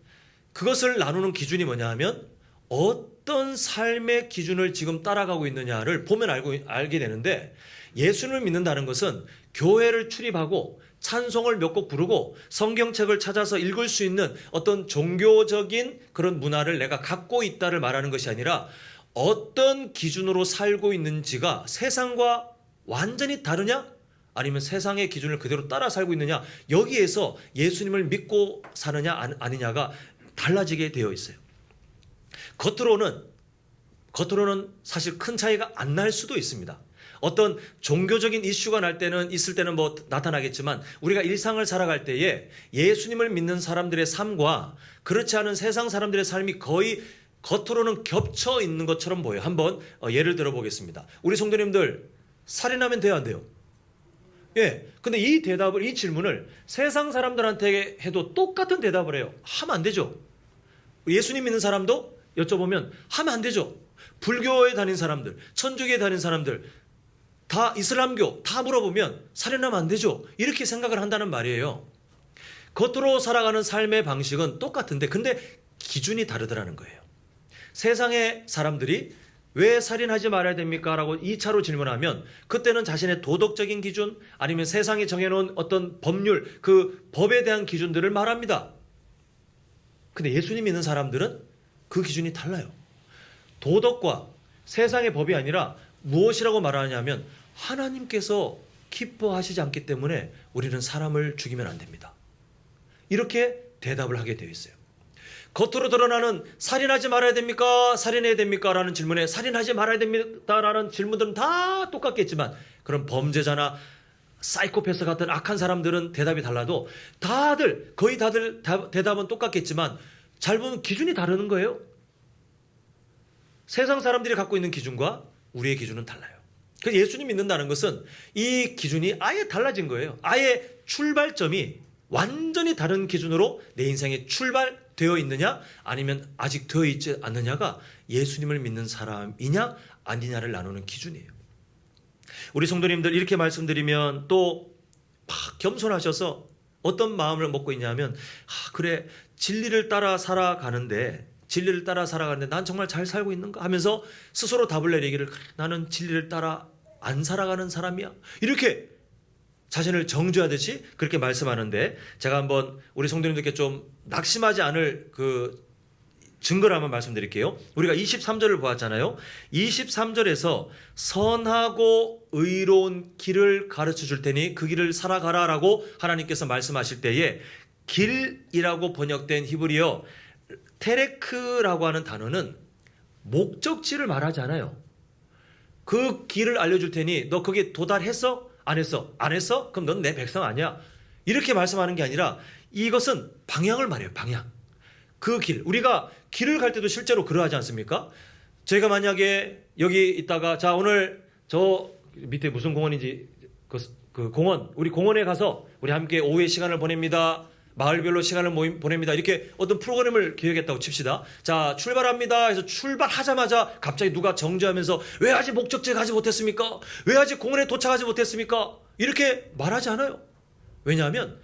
그것을 나누는 기준이 뭐냐 하면 어떤 삶의 기준을 지금 따라가고 있느냐를 보면 알게 되는데, 예수님을 믿는다는 것은 교회를 출입하고 찬송을 몇 곡 부르고 성경책을 찾아서 읽을 수 있는 어떤 종교적인 그런 문화를 내가 갖고 있다를 말하는 것이 아니라, 어떤 기준으로 살고 있는지가 세상과 완전히 다르냐, 아니면 세상의 기준을 그대로 따라 살고 있느냐, 여기에서 예수님을 믿고 사느냐 아니냐가 달라지게 되어 있어요. 겉으로는 사실 큰 차이가 안 날 수도 있습니다. 어떤 종교적인 이슈가 있을 때는 뭐 나타나겠지만, 우리가 일상을 살아갈 때에 예수님을 믿는 사람들의 삶과 그렇지 않은 세상 사람들의 삶이 거의 겉으로는 겹쳐 있는 것처럼 보여요. 한번 예를 들어 보겠습니다. 우리 성도님들 살인하면 돼요, 안 돼요? 예. 근데 이 대답을, 이 질문을 세상 사람들한테 해도 똑같은 대답을 해요. 하면 안 되죠. 예수님 믿는 사람도 여쭤보면 하면 안 되죠. 불교에 다닌 사람들, 천주교에 다닌 사람들, 다 이슬람교 다 물어보면 살인하면 안 되죠. 이렇게 생각을 한다는 말이에요. 겉으로 살아가는 삶의 방식은 똑같은데 근데 기준이 다르더라는 거예요. 세상의 사람들이 왜 살인하지 말아야 됩니까? 라고 2차로 질문하면 그때는 자신의 도덕적인 기준 아니면 세상이 정해놓은 어떤 법률, 그 법에 대한 기준들을 말합니다. 근데 예수님 믿는 사람들은 그 기준이 달라요. 도덕과 세상의 법이 아니라 무엇이라고 말하냐면 하나님께서 기뻐하시지 않기 때문에 우리는 사람을 죽이면 안 됩니다. 이렇게 대답을 하게 되어 있어요. 겉으로 드러나는 살인하지 말아야 됩니까? 살인해야 됩니까? 라는 질문에 살인하지 말아야 됩니다. 라는 질문들은 다 똑같겠지만 그런 범죄자나 사이코패스 같은 악한 사람들은 대답이 달라도 거의 다들 대답은 똑같겠지만 잘 보면 기준이 다르는 거예요. 세상 사람들이 갖고 있는 기준과 우리의 기준은 달라요. 그래서 예수님 믿는다는 것은 이 기준이 아예 달라진 거예요. 아예 출발점이 완전히 다른 기준으로 내 인생에 출발되어 있느냐 아니면 아직 되어 있지 않느냐가 예수님을 믿는 사람이냐 아니냐를 나누는 기준이에요. 우리 성도님들 이렇게 말씀드리면 또 막 겸손하셔서 어떤 마음을 먹고 있냐면 그래 진리를 따라 살아가는데 난 정말 잘 살고 있는가 하면서 스스로 답을 내리기를 나는 진리를 따라 안 살아가는 사람이야. 이렇게 자신을 정죄하듯이 그렇게 말씀하는데 제가 한번 우리 성도님들께 좀 낙심하지 않을 그 증거를 한번 말씀드릴게요. 우리가 23절을 보았잖아요. 23절에서 선하고 의로운 길을 가르쳐 줄 테니 그 길을 살아가라라고 하나님께서 말씀하실 때에 길이라고 번역된 히브리어 테레크라고 하는 단어는 목적지를 말하지 않아요. 그 길을 알려줄 테니 너 거기에 도달했어? 안 했어? 안 했어? 그럼 넌 내 백성 아니야. 이렇게 말씀하는 게 아니라 이것은 방향을 말해요. 방향. 그 길. 우리가 길을 갈 때도 실제로 그러하지 않습니까? 제가 만약에 여기 있다가 자 오늘 저 밑에 무슨 공원인지 그 공원 우리 공원에 가서 우리 함께 오후의 시간을 보냅니다. 마을별로 시간을 보냅니다. 이렇게 어떤 프로그램을 기획했다고 칩시다. 자, 출발합니다. 해서 출발하자마자 갑자기 누가 정죄하면서 왜 아직 목적지에 가지 못했습니까? 왜 아직 공원에 도착하지 못했습니까? 이렇게 말하지 않아요. 왜냐하면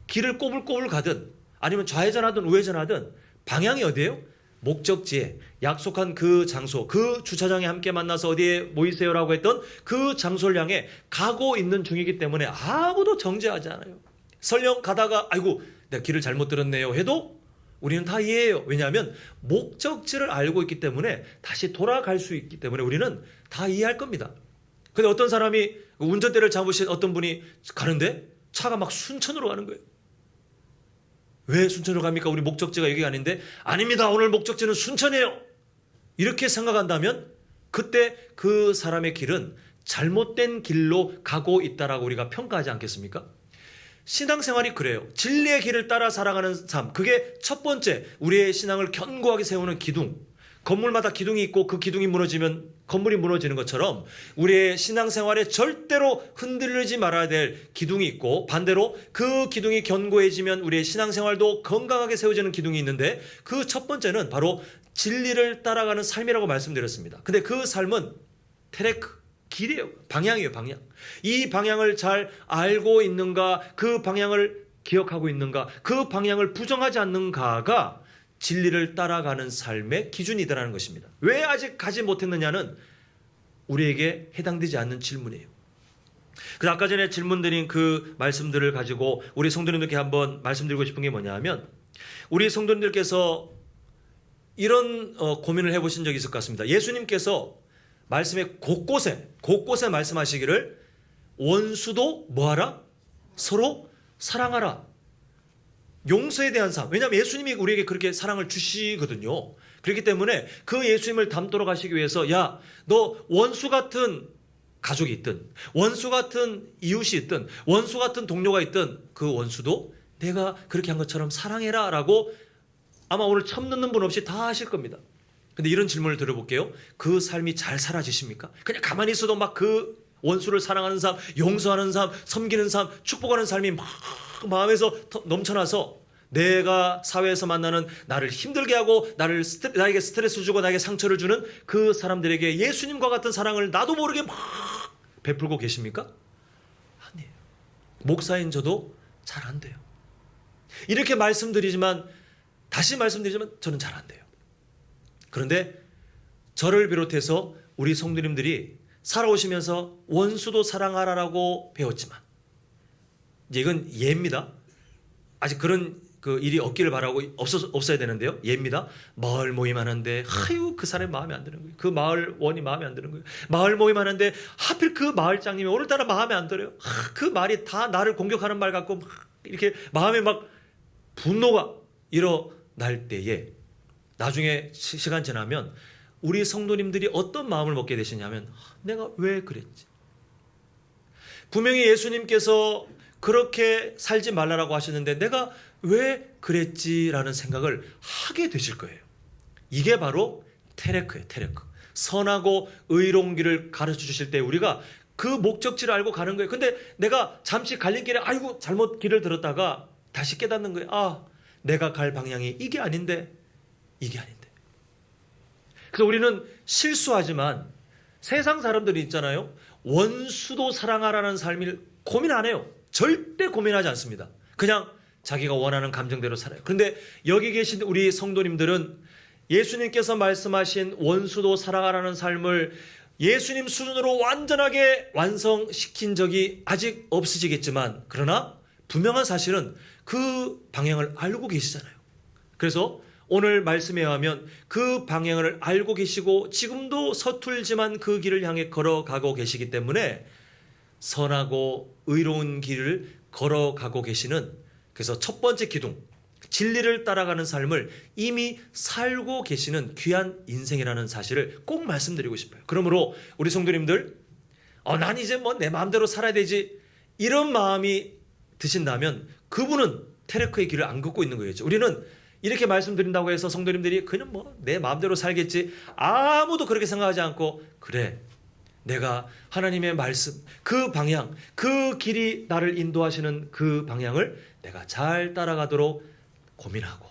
길을 꼬불꼬불 가든 아니면 좌회전하든 우회전하든 방향이 어디예요? 목적지에 약속한 그 장소, 그 주차장에 함께 만나서 어디에 모이세요라고 했던 그 장소를 향해 가고 있는 중이기 때문에 아무도 정죄하지 않아요. 설령 가다가 아이고 내가 길을 잘못 들었네요 해도 우리는 다 이해해요. 왜냐하면 목적지를 알고 있기 때문에 다시 돌아갈 수 있기 때문에 우리는 다 이해할 겁니다. 근데 어떤 사람이 운전대를 잡으신 어떤 분이 가는데 차가 막 순천으로 가는 거예요. 왜 순천으로 갑니까? 우리 목적지가 여기가 아닌데 아닙니다. 오늘 목적지는 순천이에요. 이렇게 생각한다면 그때 그 사람의 길은 잘못된 길로 가고 있다라고 우리가 평가하지 않겠습니까? 신앙생활이 그래요. 진리의 길을 따라 살아가는 삶. 그게 첫 번째 우리의 신앙을 견고하게 세우는 기둥. 건물마다 기둥이 있고 그 기둥이 무너지면 건물이 무너지는 것처럼 우리의 신앙생활에 절대로 흔들리지 말아야 될 기둥이 있고 반대로 그 기둥이 견고해지면 우리의 신앙생활도 건강하게 세워지는 기둥이 있는데 그 첫 번째는 바로 진리를 따라가는 삶이라고 말씀드렸습니다. 근데 그 삶은 테레크. 길이에요. 방향이에요. 방향. 이 방향을 잘 알고 있는가 그 방향을 기억하고 있는가 그 방향을 부정하지 않는가가 진리를 따라가는 삶의 기준이다라는 것입니다. 왜 아직 가지 못했느냐는 우리에게 해당되지 않는 질문이에요. 그래서 아까 전에 질문드린 그 말씀들을 가지고 우리 성도님들께 한번 말씀드리고 싶은 게 뭐냐 하면 우리 성도님들께서 이런 고민을 해보신 적이 있을 것 같습니다. 예수님께서 말씀에 곳곳에 말씀하시기를 원수도 뭐하라? 서로 사랑하라. 용서에 대한 삶. 왜냐하면 예수님이 우리에게 그렇게 사랑을 주시거든요. 그렇기 때문에 그 예수님을 닮도록 하시기 위해서 야, 너 원수 같은 가족이 있든 원수 같은 이웃이 있든 원수 같은 동료가 있든 그 원수도 내가 그렇게 한 것처럼 사랑해라 라고 아마 오늘 첨 넣는 분 없이 다 하실 겁니다. 근데 이런 질문을 드려볼게요. 그 삶이 잘 사라지십니까? 그냥 가만히 있어도 막 그 원수를 사랑하는 삶, 용서하는 삶, 섬기는 삶, 축복하는 삶이 막 마음에서 넘쳐나서 내가 사회에서 만나는 나를 힘들게 하고 나에게 스트레스 주고 나에게 상처를 주는 그 사람들에게 예수님과 같은 사랑을 나도 모르게 막 베풀고 계십니까? 아니에요. 목사인 저도 잘 안 돼요. 이렇게 다시 말씀드리지만 저는 잘 안 돼요. 그런데 저를 비롯해서 우리 성도님들이 살아오시면서 원수도 사랑하라라고 배웠지만 이제 이건 예입니다. 아직 그런 일이 없기를 바라고 없어야 되는데요. 예입니다. 마을 모임하는데 그 사람이 마음에 안 드는 거예요. 그 마을원이 마음에 안 드는 거예요. 마을 모임하는데 하필 그 마을장님이 오늘따라 마음에 안 들어요. 그 말이 다 나를 공격하는 말 같고 막 이렇게 마음에 막 분노가 일어날 때에 나중에 시간 지나면 우리 성도님들이 어떤 마음을 먹게 되시냐면 내가 왜 그랬지? 분명히 예수님께서 그렇게 살지 말라라고 하셨는데 내가 왜 그랬지라는 생각을 하게 되실 거예요. 이게 바로 테레크예요. 테레크. 선하고 의로운 길을 가르쳐 주실 때 우리가 그 목적지를 알고 가는 거예요. 근데 내가 잠시 갈림길에 아이고 잘못 길을 들었다가 다시 깨닫는 거예요. 아, 내가 갈 방향이 이게 아닌데 이게 아닌데. 그래서 우리는 실수하지만 세상 사람들이 있잖아요. 원수도 사랑하라는 삶을 고민 안 해요. 절대 고민하지 않습니다. 그냥 자기가 원하는 감정대로 살아요. 그런데 여기 계신 우리 성도님들은 예수님께서 말씀하신 원수도 사랑하라는 삶을 예수님 수준으로 완전하게 완성시킨 적이 아직 없으시겠지만 그러나 분명한 사실은 그 방향을 알고 계시잖아요. 그래서 오늘 말씀에 의하면 그 방향을 알고 계시고 지금도 서툴지만 그 길을 향해 걸어가고 계시기 때문에 선하고 의로운 길을 걸어가고 계시는 그래서 첫 번째 기둥 진리를 따라가는 삶을 이미 살고 계시는 귀한 인생이라는 사실을 꼭 말씀드리고 싶어요. 그러므로 우리 성도님들 난 이제 뭐 내 마음대로 살아야 되지 이런 마음이 드신다면 그분은 테레크의 길을 안 걷고 있는 거겠죠. 우리는 이렇게 말씀드린다고 해서 성도님들이 그냥 뭐 내 마음대로 살겠지 아무도 그렇게 생각하지 않고 그래 내가 하나님의 말씀 그 방향 그 길이 나를 인도하시는 그 방향을 내가 잘 따라가도록 고민하고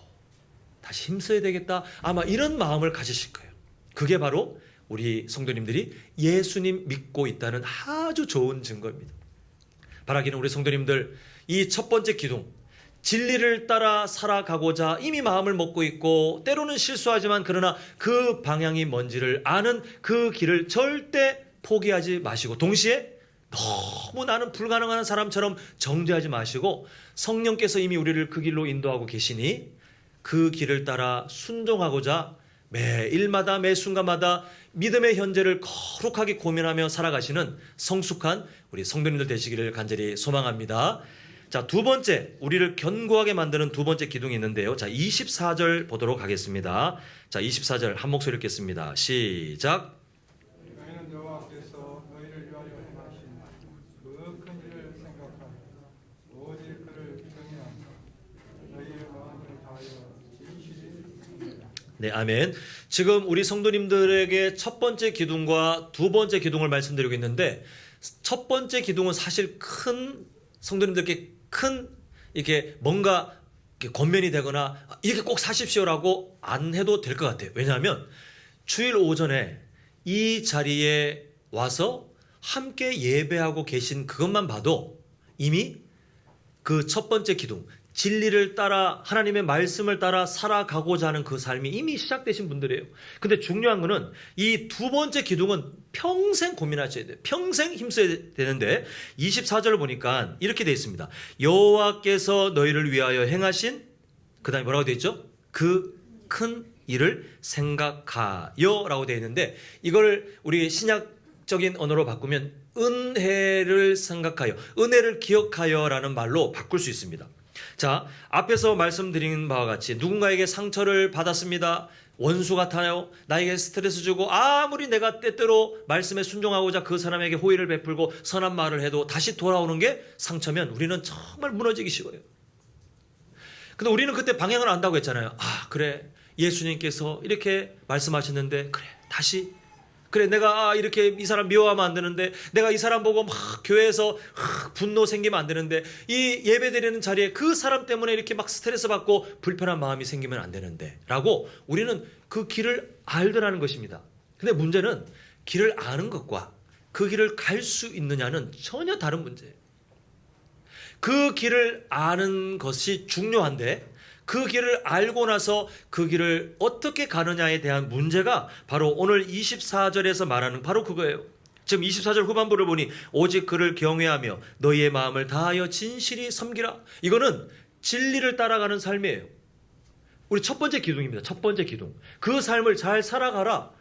다시 힘써야 되겠다 아마 이런 마음을 가지실 거예요. 그게 바로 우리 성도님들이 예수님 믿고 있다는 아주 좋은 증거입니다. 바라기는 우리 성도님들 이 첫 번째 기둥 진리를 따라 살아가고자 이미 마음을 먹고 있고 때로는 실수하지만 그러나 그 방향이 뭔지를 아는 그 길을 절대 포기하지 마시고 동시에 너무 나는 불가능한 사람처럼 정죄하지 마시고 성령께서 이미 우리를 그 길로 인도하고 계시니 그 길을 따라 순종하고자 매일마다 매 순간마다 믿음의 현재를 거룩하게 고민하며 살아가시는 성숙한 우리 성도님들 되시기를 간절히 소망합니다. 자, 두 번째 우리를 견고하게 만드는 두 번째 기둥이 있는데요. 자, 24절 보도록 하겠습니다. 자, 24절 한 목소리 읽겠습니다. 시작. 너희는 여호와께서 너희를 위하여 행하신 그 큰 일을 생각하며 오직 그를 경외하며 너희의 마음을 다하여 진실히 섬기라. 네, 아멘. 지금 우리 성도님들에게 첫 번째 기둥과 두 번째 기둥을 말씀드리고 있는데 첫 번째 기둥은 사실 큰 성도님들께 큰 이렇게 뭔가 이렇게 권면이 되거나 이렇게 꼭 사십시오라고 안 해도 될 것 같아요. 왜냐하면 주일 오전에 이 자리에 와서 함께 예배하고 계신 그것만 봐도 이미 그 첫 번째 기둥 진리를 따라 하나님의 말씀을 따라 살아가고자 하는 그 삶이 이미 시작되신 분들이에요. 근데 중요한 거는 이 두 번째 기둥은 평생 고민하셔야 돼요. 평생 힘써야 되는데 24절을 보니까 이렇게 되어 있습니다. 여호와께서 너희를 위하여 행하신 그 다음에 뭐라고 되어 있죠? 그 큰 일을 생각하여 라고 되어 있는데 이걸 우리 신약적인 언어로 바꾸면 은혜를 생각하여 은혜를 기억하여 라는 말로 바꿀 수 있습니다. 자, 앞에서 말씀드린 바와 같이 누군가에게 상처를 받았습니다. 원수 같아요. 나에게 스트레스 주고 아무리 내가 때때로 말씀에 순종하고자 그 사람에게 호의를 베풀고 선한 말을 해도 다시 돌아오는 게 상처면 우리는 정말 무너지기 쉬워요. 근데 우리는 그때 방향을 안다고 했잖아요. 아, 그래. 예수님께서 이렇게 말씀하셨는데 그래. 다시 그래, 내가 이렇게 이 사람 미워하면 안 되는데, 내가 이 사람 보고 막 교회에서 분노 생기면 안 되는데, 이 예배 드리는 자리에 그 사람 때문에 이렇게 막 스트레스 받고 불편한 마음이 생기면 안 되는데 라고 우리는 그 길을 알더라는 것입니다. 근데 문제는 길을 아는 것과 그 길을 갈 수 있느냐는 전혀 다른 문제예요. 그 길을 아는 것이 중요한데 그 길을 알고 나서 그 길을 어떻게 가느냐에 대한 문제가 바로 오늘 24절에서 말하는 바로 그거예요. 지금 24절 후반부를 보니 오직 그를 경외하며 너희의 마음을 다하여 진실히 섬기라. 이거는 진리를 따라가는 삶이에요. 우리 첫 번째 기둥입니다. 첫 번째 기둥. 그 삶을 잘 살아가라.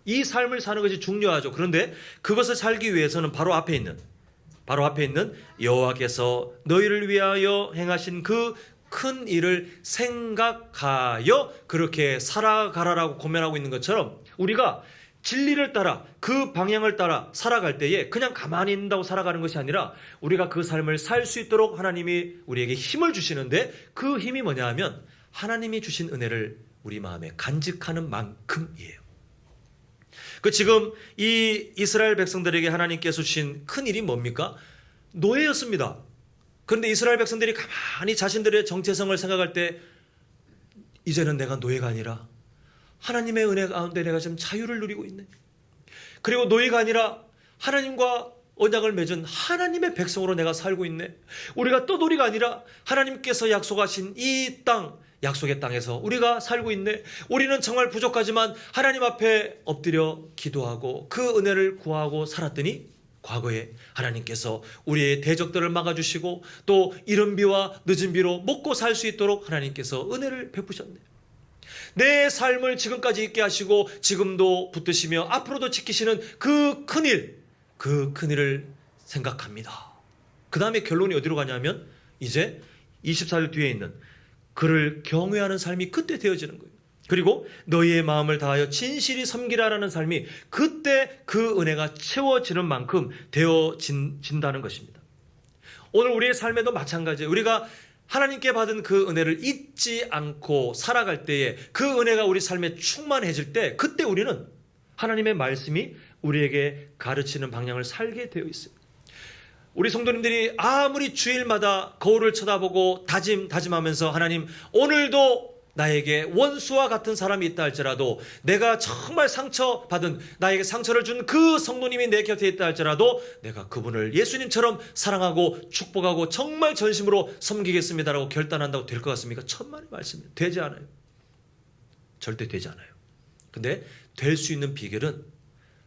이 삶을 사는 것이 중요하죠. 그런데 그것을 살기 위해서는 바로 앞에 있는 여호와께서 너희를 위하여 행하신 그 큰 일을 생각하여 그렇게 살아가라라고 고면하고 있는 것처럼 우리가 진리를 따라 그 방향을 따라 살아갈 때에 그냥 가만히 있는다고 살아가는 것이 아니라 우리가 그 삶을 살 수 있도록 하나님이 우리에게 힘을 주시는데 그 힘이 뭐냐 하면 하나님이 주신 은혜를 우리 마음에 간직하는 만큼이에요. 그 지금 이 이스라엘 백성들에게 하나님께서 주신 큰 일이 뭡니까? 노예였습니다. 그런데 이스라엘 백성들이 가만히 자신들의 정체성을 생각할 때 이제는 내가 노예가 아니라 하나님의 은혜 가운데 내가 지금 자유를 누리고 있네. 그리고 노예가 아니라 하나님과 언약을 맺은 하나님의 백성으로 내가 살고 있네. 우리가 떠돌이가 아니라 하나님께서 약속하신 이 땅, 약속의 땅에서 우리가 살고 있네. 우리는 정말 부족하지만 하나님 앞에 엎드려 기도하고 그 은혜를 구하고 살았더니 과거에 하나님께서 우리의 대적들을 막아주시고 또 이른 비와 늦은 비로 먹고 살 수 있도록 하나님께서 은혜를 베푸셨네. 내 삶을 지금까지 있게 하시고 지금도 붙드시며 앞으로도 지키시는 그 큰일을 생각합니다. 그 다음에 결론이 어디로 가냐면 이제 24절 뒤에 있는 그를 경외하는 삶이 그때 되어지는 거예요. 그리고 너희의 마음을 다하여 진실히 섬기라라는 삶이 그때 그 은혜가 채워지는 만큼 되어진다는 것입니다. 오늘 우리의 삶에도 마찬가지예요. 우리가 하나님께 받은 그 은혜를 잊지 않고 살아갈 때에 그 은혜가 우리 삶에 충만해질 때 그때 우리는 하나님의 말씀이 우리에게 가르치는 방향을 살게 되어 있어요. 우리 성도님들이 아무리 주일마다 거울을 쳐다보고 다짐하면서 하나님 오늘도 나에게 원수와 같은 사람이 있다 할지라도 내가 정말 상처받은 나에게 상처를 준 그 성도님이 내 곁에 있다 할지라도 내가 그분을 예수님처럼 사랑하고 축복하고 정말 전심으로 섬기겠습니다라고 결단한다고 될 것 같습니까? 천만의 말씀이에요. 되지 않아요. 절대 되지 않아요. 근데 될 수 있는 비결은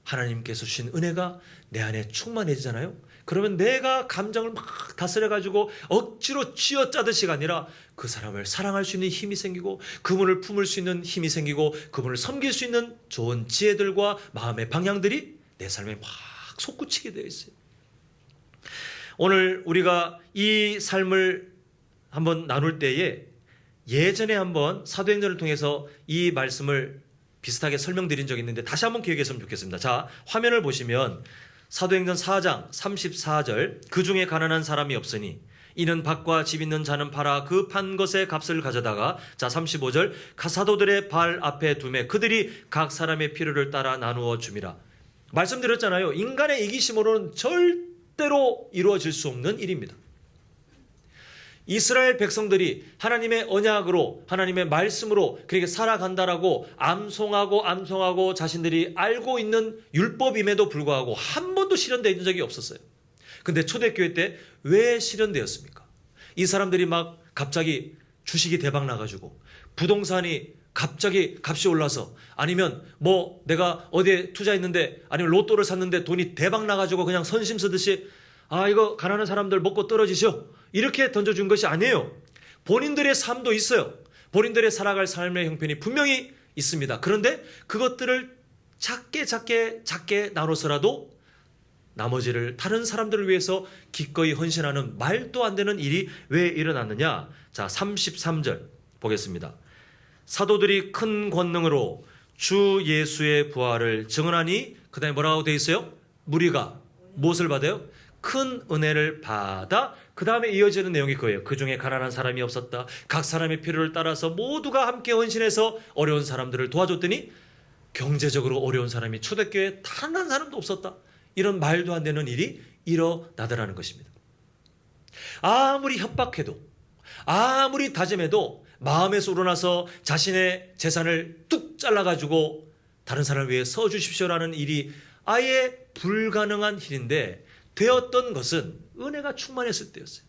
하나님께서 주신 은혜가 내 안에 충만해지잖아요. 그러면 내가 감정을 막 다스려가지고 억지로 쥐어짜듯이가 아니라 그 사람을 사랑할 수 있는 힘이 생기고 그분을 품을 수 있는 힘이 생기고 그분을 섬길 수 있는 좋은 지혜들과 마음의 방향들이 내 삶에 막 솟구치게 되어 있어요. 오늘 우리가 이 삶을 한번 나눌 때에 예전에 한번 사도행전을 통해서 이 말씀을 비슷하게 설명드린 적이 있는데 다시 한번 기억했으면 좋겠습니다. 자, 화면을 보시면 사도행전 4장 34절 그 중에 가난한 사람이 없으니 이는 밭과 집 있는 자는 팔아 그 판 것의 값을 가져다가 자 35절 사도들의 발 앞에 두매 그들이 각 사람의 필요를 따라 나누어 줌이라. 말씀드렸잖아요. 인간의 이기심으로는 절대로 이루어질 수 없는 일입니다. 이스라엘 백성들이 하나님의 언약으로 하나님의 말씀으로 그렇게 살아간다라고 암송하고 자신들이 알고 있는 율법임에도 불구하고 한 번도 실현된 적이 없었어요. 근데 초대교회 때 왜 실현되었습니까? 이 사람들이 막 갑자기 주식이 대박 나가지고 부동산이 갑자기 값이 올라서 아니면 뭐 내가 어디에 투자했는데 아니면 로또를 샀는데 돈이 대박 나가지고 그냥 선심 쓰듯이 아 이거 가난한 사람들 먹고 떨어지시오 이렇게 던져준 것이 아니에요. 본인들의 삶도 있어요. 본인들의 살아갈 삶의 형편이 분명히 있습니다. 그런데 그것들을 작게 나눠서라도 나머지를 다른 사람들을 위해서 기꺼이 헌신하는 말도 안 되는 일이 왜 일어났느냐. 자 33절 보겠습니다. 사도들이 큰 권능으로 주 예수의 부활을 증언하니 그 다음에 뭐라고 되어 있어요? 무리가 무엇을 받아요? 큰 은혜를 받아 그 다음에 이어지는 내용이 그거예요. 그 중에 가난한 사람이 없었다. 각 사람의 필요를 따라서 모두가 함께 헌신해서 어려운 사람들을 도와줬더니 경제적으로 어려운 사람이 초대교회에 단 한 사람도 없었다. 이런 말도 안 되는 일이 일어나더라는 것입니다. 아무리 협박해도 아무리 다짐해도 마음에서 우러나서 자신의 재산을 뚝 잘라가지고 다른 사람을 위해 써주십시오라는 일이 아예 불가능한 일인데 되었던 것은 은혜가 충만했을 때였어요.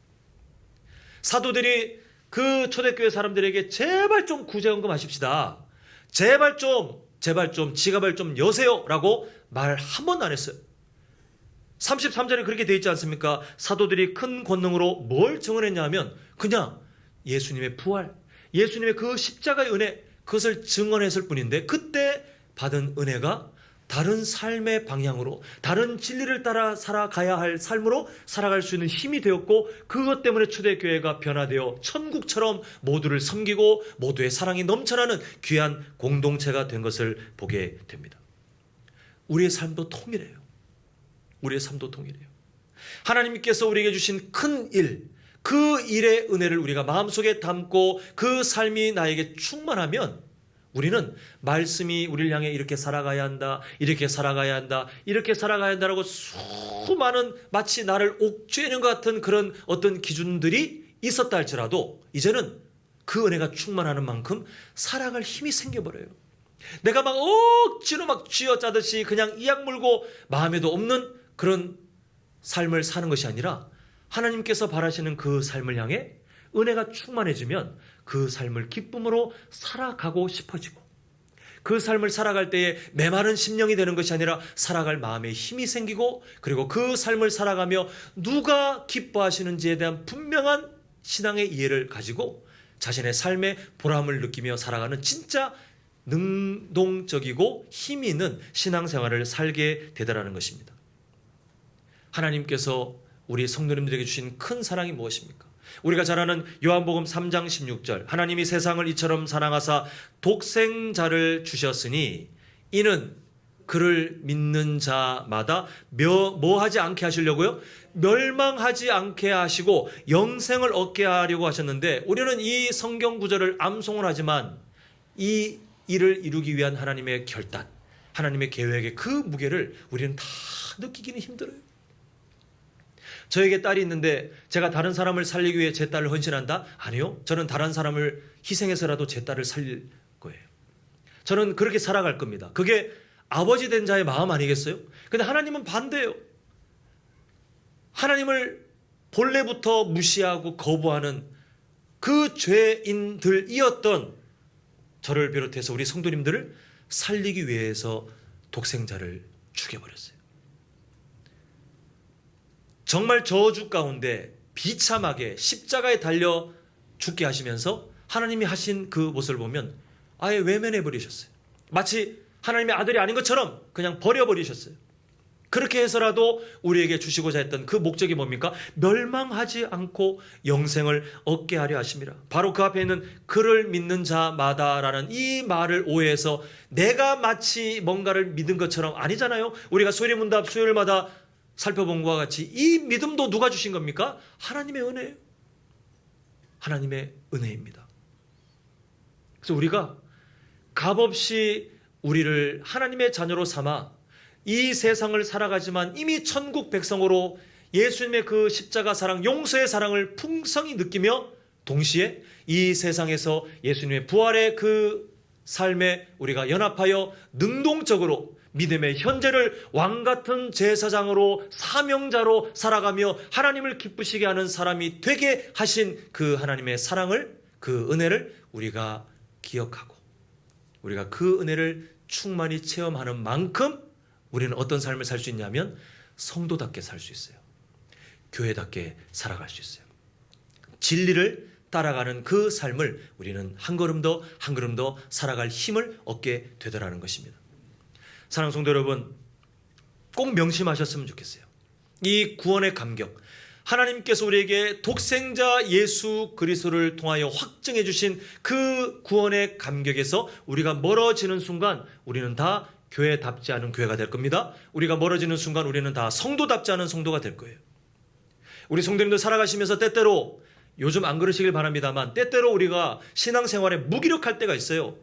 사도들이 그 초대교회 사람들에게 제발 좀 구제헌금 하십시다. 제발 좀 지갑을 좀 여세요 라고 말 한 번도 안 했어요. 33절에 그렇게 되어 있지 않습니까? 사도들이 큰 권능으로 뭘 증언했냐 하면 그냥 예수님의 부활, 예수님의 그 십자가의 은혜, 그것을 증언했을 뿐인데 그때 받은 은혜가 다른 삶의 방향으로, 다른 진리를 따라 살아가야 할 삶으로 살아갈 수 있는 힘이 되었고, 그것 때문에 초대교회가 변화되어 천국처럼 모두를 섬기고 모두의 사랑이 넘쳐나는 귀한 공동체가 된 것을 보게 됩니다. 우리의 삶도 통일해요. 우리의 삶도 통일해요. 하나님께서 우리에게 주신 큰 일, 그 일의 은혜를 우리가 마음속에 담고 그 삶이 나에게 충만하면 우리는 말씀이 우리를 향해 이렇게 살아가야 한다, 이렇게 살아가야 한다, 이렇게 살아가야 한다라고 수많은 마치 나를 옥죄는 것 같은 그런 어떤 기준들이 있었다 할지라도 이제는 그 은혜가 충만하는 만큼 살아갈 힘이 생겨버려요. 내가 막 억지로 막 쥐어짜듯이 그냥 이악 물고 마음에도 없는 그런 삶을 사는 것이 아니라 하나님께서 바라시는 그 삶을 향해 은혜가 충만해지면 그 삶을 기쁨으로 살아가고 싶어지고, 그 삶을 살아갈 때에 메마른 심령이 되는 것이 아니라 살아갈 마음에 힘이 생기고, 그리고 그 삶을 살아가며 누가 기뻐하시는지에 대한 분명한 신앙의 이해를 가지고 자신의 삶의 보람을 느끼며 살아가는 진짜 능동적이고 힘이 있는 신앙생활을 살게 되더라는 것입니다. 하나님께서 우리 성도님들에게 주신 큰 사랑이 무엇입니까? 우리가 잘 아는 요한복음 3장 16절, 하나님이 세상을 이처럼 사랑하사 독생자를 주셨으니 이는 그를 믿는 자마다 뭐 하지 않게 하시려고요? 멸망하지 않게 하시고 영생을 얻게 하려고 하셨는데, 우리는 이 성경 구절을 암송을 하지만 이 일을 이루기 위한 하나님의 결단, 하나님의 계획의 그 무게를 우리는 다 느끼기는 힘들어요. 저에게 딸이 있는데 제가 다른 사람을 살리기 위해 제 딸을 헌신한다? 아니요. 저는 다른 사람을 희생해서라도 제 딸을 살릴 거예요. 저는 그렇게 살아갈 겁니다. 그게 아버지 된 자의 마음 아니겠어요? 근데 하나님은 반대예요. 하나님을 본래부터 무시하고 거부하는 그 죄인들이었던 저를 비롯해서 우리 성도님들을 살리기 위해서 독생자를 죽여버렸어요. 정말 저주 가운데 비참하게 십자가에 달려 죽게 하시면서 하나님이 하신 그 모습을 보면 아예 외면해 버리셨어요. 마치 하나님의 아들이 아닌 것처럼 그냥 버려버리셨어요. 그렇게 해서라도 우리에게 주시고자 했던 그 목적이 뭡니까? 멸망하지 않고 영생을 얻게 하려 하심이라. 바로 그 앞에 있는 그를 믿는 자마다라는 이 말을 오해해서 내가 마치 뭔가를 믿은 것처럼, 아니잖아요. 우리가 소리문답 수요일마다 살펴본 것과 같이 이 믿음도 누가 주신 겁니까? 하나님의 은혜예요. 하나님의 은혜입니다. 그래서 우리가 값없이 우리를 하나님의 자녀로 삼아 이 세상을 살아가지만 이미 천국 백성으로 예수님의 그 십자가 사랑, 용서의 사랑을 풍성히 느끼며 동시에 이 세상에서 예수님의 부활의 그 삶에 우리가 연합하여 능동적으로 믿음의 현재를 왕같은 제사장으로 사명자로 살아가며 하나님을 기쁘시게 하는 사람이 되게 하신 그 하나님의 사랑을, 그 은혜를 우리가 기억하고 우리가 그 은혜를 충만히 체험하는 만큼 우리는 어떤 삶을 살 수 있냐면 성도답게 살 수 있어요. 교회답게 살아갈 수 있어요. 진리를 따라가는 그 삶을 우리는 한 걸음 더 한 걸음 더 살아갈 힘을 얻게 되더라는 것입니다. 사랑하는 성도 여러분, 꼭 명심하셨으면 좋겠어요. 이 구원의 감격, 하나님께서 우리에게 독생자 예수 그리스도를 통하여 확증해 주신 그 구원의 감격에서 우리가 멀어지는 순간 우리는 다 교회답지 않은 교회가 될 겁니다. 우리가 멀어지는 순간 우리는 다 성도답지 않은 성도가 될 거예요. 우리 성도님들 살아가시면서 때때로, 요즘 안 그러시길 바랍니다만, 때때로 우리가 신앙생활에 무기력할 때가 있어요.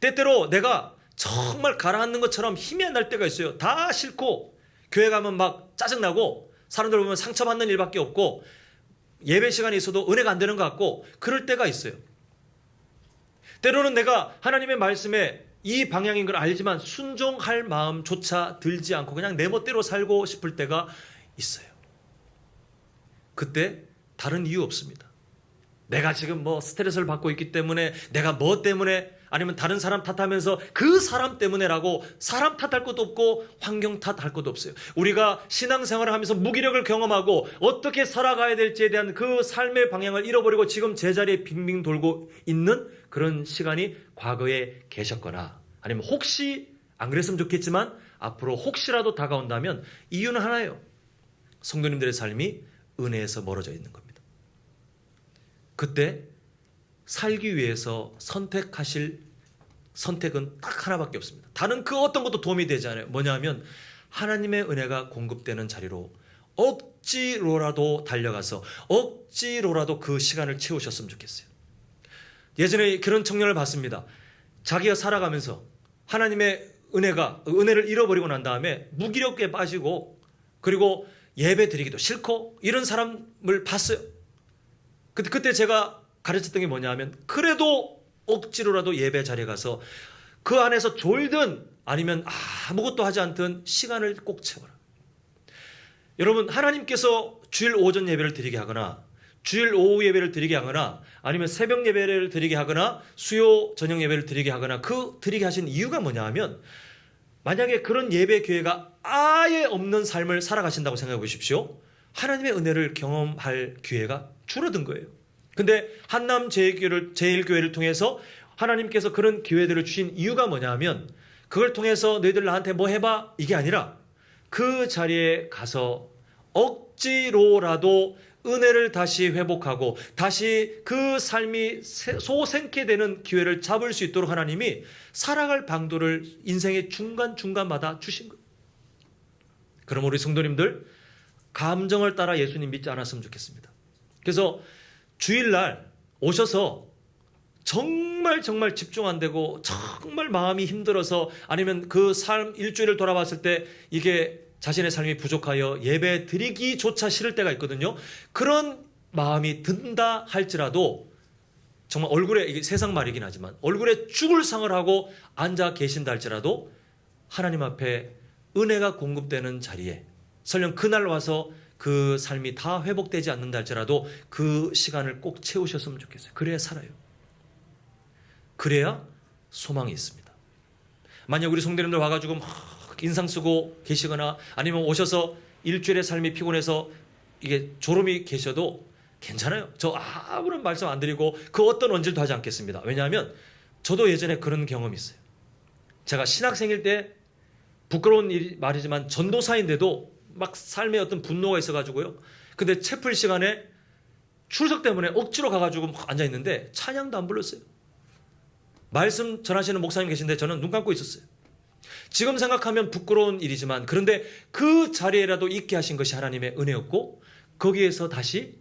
때때로 내가 정말 가라앉는 것처럼 힘이 안 날 때가 있어요. 다 싫고 교회 가면 막 짜증나고 사람들 보면 상처받는 일밖에 없고 예배 시간이 있어도 은혜가 안 되는 것 같고 그럴 때가 있어요. 때로는 내가 하나님의 말씀에 이 방향인 걸 알지만 순종할 마음조차 들지 않고 그냥 내 멋대로 살고 싶을 때가 있어요. 그때 다른 이유 없습니다. 내가 지금 뭐 스트레스를 받고 있기 때문에, 내가 뭐 때문에, 아니면 다른 사람 탓하면서 그 사람 때문에라고 사람 탓할 것도 없고 환경 탓할 것도 없어요. 우리가 신앙생활을 하면서 무기력을 경험하고 어떻게 살아가야 될지에 대한 그 삶의 방향을 잃어버리고 지금 제자리에 빙빙 돌고 있는 그런 시간이 과거에 계셨거나, 아니면 혹시 안 그랬으면 좋겠지만 앞으로 혹시라도 다가온다면 이유는 하나예요. 성도님들의 삶이 은혜에서 멀어져 있는 겁니다. 그때 살기 위해서 선택하실 선택은 딱 하나밖에 없습니다. 다른 그 어떤 것도 도움이 되지 않아요. 뭐냐 하면 하나님의 은혜가 공급되는 자리로 억지로라도 달려가서 억지로라도 그 시간을 채우셨으면 좋겠어요. 예전에 그런 청년을 봤습니다. 자기가 살아가면서 하나님의 은혜를 잃어버리고 난 다음에 무기력에 빠지고, 그리고 예배 드리기도 싫고 이런 사람을 봤어요. 그때 제가 가르쳤던 게 뭐냐 하면, 그래도 억지로라도 예배 자리에 가서 그 안에서 졸든 아니면 아무것도 하지 않든 시간을 꼭 채워라. 여러분, 하나님께서 주일 오전 예배를 드리게 하거나 주일 오후 예배를 드리게 하거나 아니면 새벽 예배를 드리게 하거나 수요 저녁 예배를 드리게 하거나 드리게 하신 이유가 뭐냐 하면, 만약에 그런 예배 기회가 아예 없는 삶을 살아가신다고 생각해 보십시오. 하나님의 은혜를 경험할 기회가 줄어든 거예요. 근데 한남 제일교회를 통해서 하나님께서 그런 기회들을 주신 이유가 뭐냐 하면, 그걸 통해서 너희들 나한테 뭐 해봐 이게 아니라 그 자리에 가서 억지로라도 은혜를 다시 회복하고 다시 그 삶이 소생케 되는 기회를 잡을 수 있도록 하나님이 살아갈 방도를 인생의 중간중간마다 주신 거예요. 그럼 우리 성도님들, 감정을 따라 예수님 믿지 않았으면 좋겠습니다. 그래서 주일날 오셔서 정말 집중 안 되고 정말 마음이 힘들어서, 아니면 그 삶 일주일을 돌아봤을 때 이게 자신의 삶이 부족하여 예배 드리기조차 싫을 때가 있거든요. 그런 마음이 든다 할지라도 정말 얼굴에, 이게 세상 말이긴 하지만 얼굴에 죽을 상을 하고 앉아 계신다 할지라도 하나님 앞에 은혜가 공급되는 자리에 설령 그날 와서 그 삶이 다 회복되지 않는다 할지라도 그 시간을 꼭 채우셨으면 좋겠어요. 그래야 살아요. 그래야 소망이 있습니다. 만약 우리 성도님들 와가지고 막 인상 쓰고 계시거나 아니면 오셔서 일주일의 삶이 피곤해서 이게 졸음이 계셔도 괜찮아요. 저 아무런 말씀 안 드리고 그 어떤 원질도 하지 않겠습니다. 왜냐하면 저도 예전에 그런 경험이 있어요. 제가 신학생일 때, 부끄러운 말이지만 전도사인데도 막 삶에 어떤 분노가 있어가지고요. 근데 채플 시간에 출석 때문에 억지로 가가지고 막 앉아있는데 찬양도 안 불렀어요. 말씀 전하시는 목사님 계신데 저는 눈 감고 있었어요. 지금 생각하면 부끄러운 일이지만, 그런데 그 자리에라도 있게 하신 것이 하나님의 은혜였고, 거기에서 다시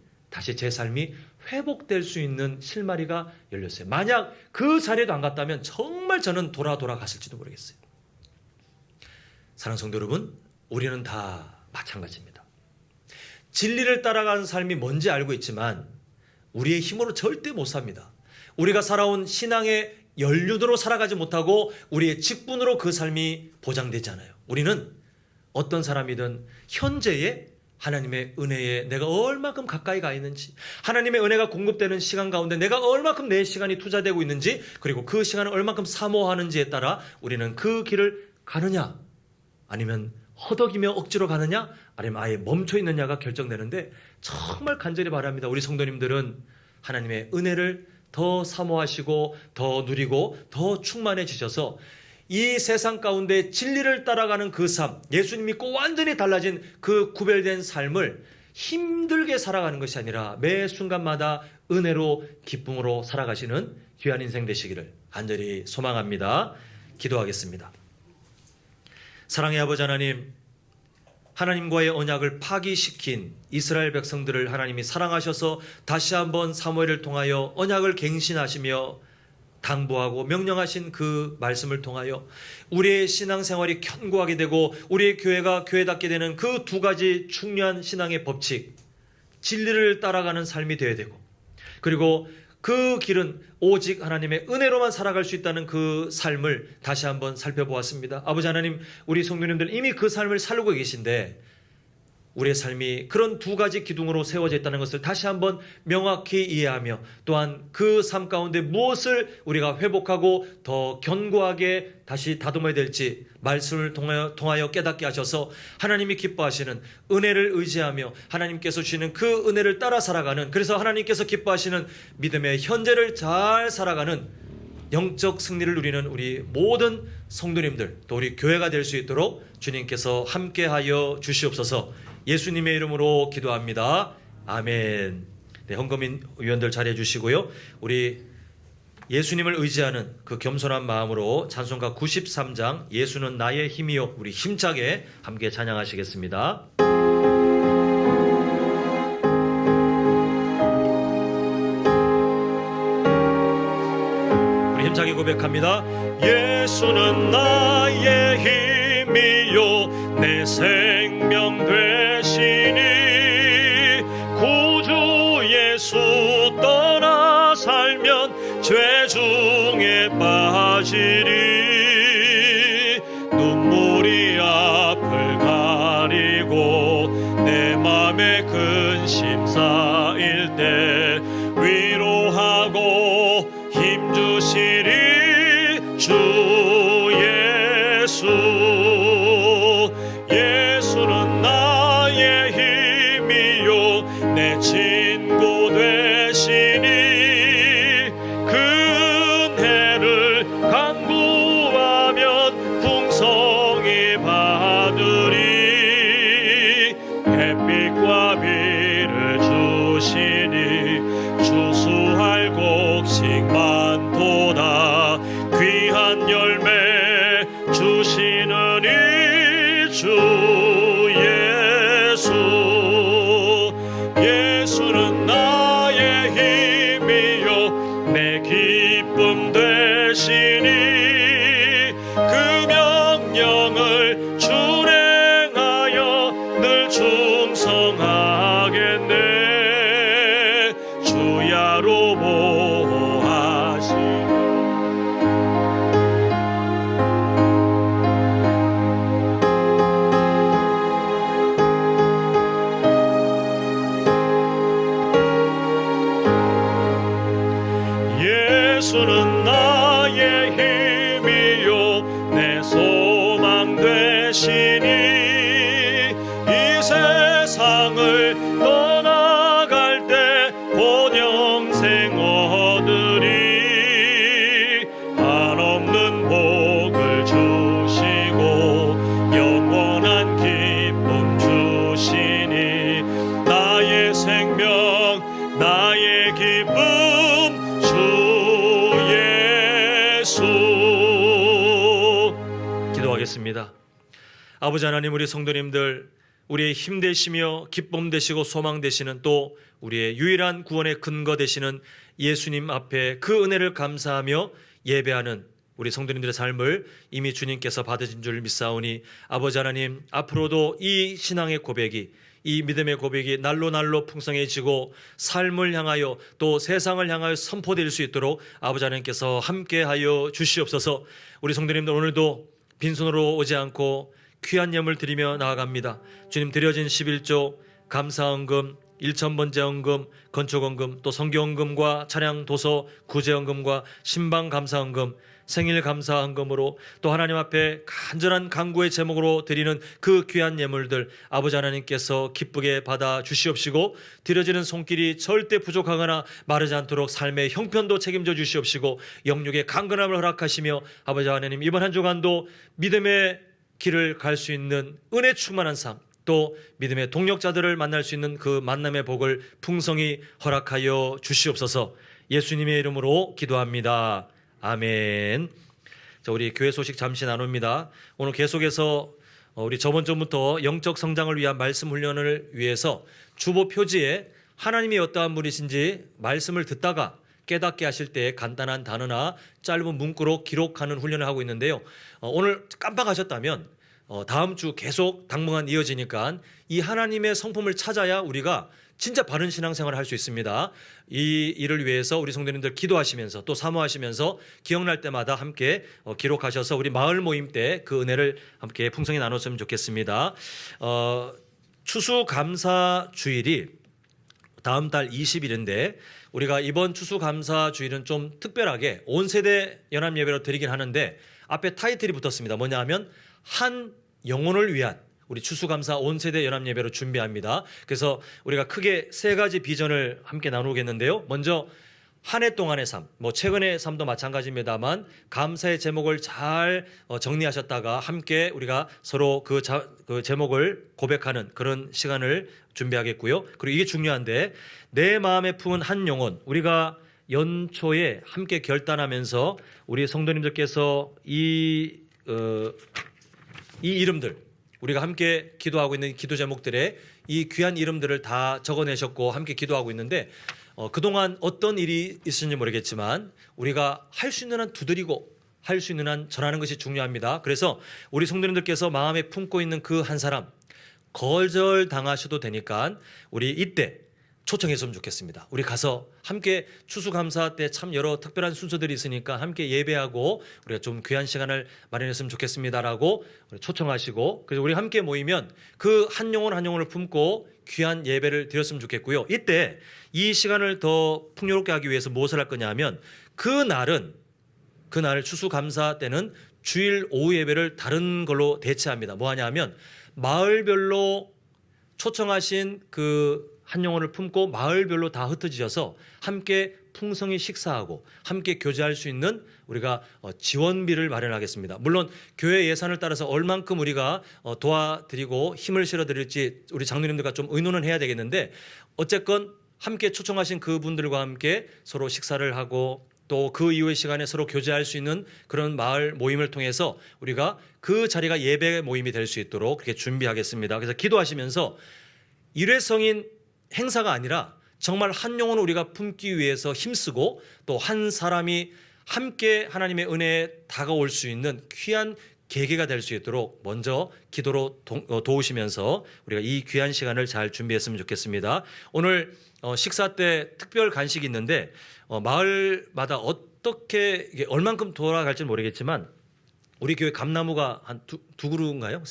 제 삶이 회복될 수 있는 실마리가 열렸어요. 만약 그 자리에도 안 갔다면 정말 저는 돌아갔을지도 모르겠어요. 사랑하는 성도 여러분, 우리는 다 마찬가지입니다. 진리를 따라가는 삶이 뭔지 알고 있지만 우리의 힘으로 절대 못 삽니다. 우리가 살아온 신앙의 연륜으로 살아가지 못하고 우리의 직분으로 그 삶이 보장되지 않아요. 우리는 어떤 사람이든 현재의 하나님의 은혜에 내가 얼마큼 가까이 가 있는지, 하나님의 은혜가 공급되는 시간 가운데 내가 얼마큼 내 시간이 투자되고 있는지, 그리고 그 시간을 얼마큼 사모하는지에 따라 우리는 그 길을 가느냐, 아니면 허덕이며 억지로 가느냐, 아니면 아예 멈춰 있느냐가 결정되는데, 정말 간절히 바랍니다. 우리 성도님들은 하나님의 은혜를 더 사모하시고 더 누리고 더 충만해지셔서 이 세상 가운데 진리를 따라가는 그 삶, 예수님 믿고 완전히 달라진 그 구별된 삶을 힘들게 살아가는 것이 아니라 매 순간마다 은혜로 기쁨으로 살아가시는 귀한 인생 되시기를 간절히 소망합니다. 기도하겠습니다. 사랑의 아버지 하나님, 하나님과의 언약을 파기시킨 이스라엘 백성들을 하나님이 사랑하셔서 다시 한번 사무엘을 통하여 언약을 갱신하시며 당부하고 명령하신 그 말씀을 통하여 우리의 신앙생활이 견고하게 되고 우리의 교회가 교회답게 되는 그 두 가지 중요한 신앙의 법칙, 진리를 따라가는 삶이 되어야 되고, 그리고 그 길은 오직 하나님의 은혜로만 살아갈 수 있다는 그 삶을 다시 한번 살펴보았습니다. 아버지 하나님, 우리 성도님들 이미 그 삶을 살고 계신데 우리의 삶이 그런 두 가지 기둥으로 세워져 있다는 것을 다시 한번 명확히 이해하며, 또한 그 삶 가운데 무엇을 우리가 회복하고 더 견고하게 다시 다듬어야 될지 말씀을 통하여 깨닫게 하셔서 하나님이 기뻐하시는 은혜를 의지하며 하나님께서 주시는 그 은혜를 따라 살아가는, 그래서 하나님께서 기뻐하시는 믿음의 현재를 잘 살아가는 영적 승리를 누리는 우리 모든 성도님들, 또 우리 교회가 될 수 있도록 주님께서 함께하여 주시옵소서. 예수님의 이름으로 기도합니다. 아멘. 네, 헌금인 위원들 자리해 주시고요. 우리 예수님을 의지하는 그 겸손한 마음으로 찬송가 93장 예수는 나의 힘이요, 우리 힘차게 함께 찬양하시겠습니다. 우리 힘차게 고백합니다. 예수는 나의 힘이요, 내 생명 되시니 구주 예수 떠나 살면 죄 중에 빠지리. 눈물이 앞을 가리고 내 맘에 근심 쌓일 때 위로하고 힘주시리 주 예수. 예수는 나의 힘이요, 내 친구 되시니 그 은혜를 간구하면 풍성히 받으리. 햇빛과 비를 주시니 추수할 곡식 많도다. 귀한 열매 주시는 이 주 예수. 예수는 나의 힘이요, 내 기쁨 되시니 그 명령을 준행하여 늘 충성하겠네. 주야로 보호하시니 예수는 나의 힘이요, 내 소망 되시니 이 세상을 떠나갈 때 본 영생 얻으리. 한없는 복을 주시고 영원한 기쁨 주시니 나의 생명 나의 기쁨 주 예수. 기도하겠습니다. 아버지 하나님, 우리 성도님들 우리의 힘 되시며 기쁨 되시고 소망 되시는, 또 우리의 유일한 구원의 근거 되시는 예수님 앞에 그 은혜를 감사하며 예배하는 우리 성도님들의 삶을 이미 주님께서 받으신 줄 믿사오니, 아버지 하나님, 앞으로도 이 신앙의 고백이, 이 믿음의 고백이 날로 날로 풍성해지고 삶을 향하여 또 세상을 향하여 선포될 수 있도록 아버지 하나님께서 함께하여 주시옵소서. 우리 성도님들 오늘도 빈손으로 오지 않고 귀한 예물 드리며 나아갑니다. 주님 드려진 11조 감사헌금, 1,000번째 헌금, 건축헌금, 또 성경헌금과 차량 도서 구제헌금과 신방 감사헌금, 생일 감사헌금으로 또 하나님 앞에 간절한 간구의 제목으로 드리는 그 귀한 예물들 아버지 하나님께서 기쁘게 받아 주시옵시고, 드려지는 손길이 절대 부족하거나 마르지 않도록 삶의 형편도 책임져 주시옵시고, 영육의 강건함을 허락하시며 아버지 하나님, 이번 한 주간도 믿음의 길을 갈 수 있는 은혜 충만한 삶, 또 믿음의 동력자들을 만날 수 있는 그 만남의 복을 풍성히 허락하여 주시옵소서. 예수님의 이름으로 기도합니다. 아멘. 자, 우리 교회 소식 잠시 나눕니다. 오늘 계속해서 우리 저번 주부터 영적 성장을 위한 말씀 훈련을 위해서 주보 표지에 하나님이 어떠한 분이신지 말씀을 듣다가 깨닫게 하실 때 간단한 단어나 짧은 문구로 기록하는 훈련을 하고 있는데요. 오늘 깜빡하셨다면 다음 주 계속 당분간 이어지니까 이 하나님의 성품을 찾아야 우리가 진짜 바른 신앙생활을 할 수 있습니다. 이 일을 위해서 우리 성도님들 기도하시면서 또 사모하시면서 기억날 때마다 함께 기록하셔서 우리 마을 모임 때 그 은혜를 함께 풍성히 나눴으면 좋겠습니다. 추수감사 주일이 다음 달 20일인데 우리가 이번 추수감사주일은 좀 특별하게 온 세대 연합 예배로 드리긴 하는데 앞에 타이틀이 붙었습니다. 뭐냐 하면 한 영혼을 위한 우리 추수감사 온 세대 연합 예배로 준비합니다. 그래서 우리가 크게 세 가지 비전을 함께 나누겠는데요. 먼저 한 해 동안의 삶, 뭐 최근의 삶도 마찬가지입니다만 감사의 제목을 잘 정리하셨다가 함께 우리가 서로 그 제목을 고백하는 그런 시간을 준비하겠고요. 그리고 이게 중요한데 내 마음에 품은 한 영혼, 우리가 연초에 함께 결단하면서 우리 성도님들께서 이 이름들, 우리가 함께 기도하고 있는 기도 제목들에 이 귀한 이름들을 다 적어내셨고 함께 기도하고 있는데 그동안 어떤 일이 있었는지 모르겠지만 우리가 할 수 있는 한 두드리고 할 수 있는 한 전하는 것이 중요합니다. 그래서 우리 성도님들께서 마음에 품고 있는 그 한 사람 거절당하셔도 되니까 우리 이때 초청했으면 좋겠습니다. 우리 가서 함께 추수감사 때 참 여러 특별한 순서들이 있으니까 함께 예배하고 우리가 좀 귀한 시간을 마련했으면 좋겠습니다라고 초청하시고 그래서 우리 함께 모이면 그 한 영혼 한 영혼을 품고 귀한 예배를 드렸으면 좋겠고요. 이때 이 시간을 더 풍요롭게 하기 위해서 무엇을 할 거냐 하면 그날 추수감사 때는 주일 오후 예배를 다른 걸로 대체합니다. 뭐 하냐 하면 마을별로 초청하신 그 한 영혼을 품고 마을별로 다 흩어지셔서 함께 풍성히 식사하고 함께 교제할 수 있는 우리가 지원비를 마련하겠습니다. 물론 교회 예산을 따라서 얼만큼 우리가 도와드리고 힘을 실어드릴지 우리 장로님들과 좀 의논은 해야 되겠는데 어쨌건 함께 초청하신 그분들과 함께 서로 식사를 하고 또 그 이후의 시간에 서로 교제할 수 있는 그런 마을 모임을 통해서 우리가 그 자리가 예배 모임이 될 수 있도록 그렇게 준비하겠습니다. 그래서 기도하시면서 일회성인 행사가 아니라 정말 한 영혼을 우리가 품기 위해서 힘쓰고 또 한 사람이 함께 하나님의 은혜에 다가올 수 있는 귀한 계기가 될 수 있도록 먼저 기도로 도우시면서 우리가 이 귀한 시간을 잘 준비했으면 좋겠습니다. 오늘 식사 때 특별 간식이 있는데 마을마다 어떻게 얼만큼 돌아갈지는 모르겠지만 우리 교회 감나무가 한 두 그루인가요?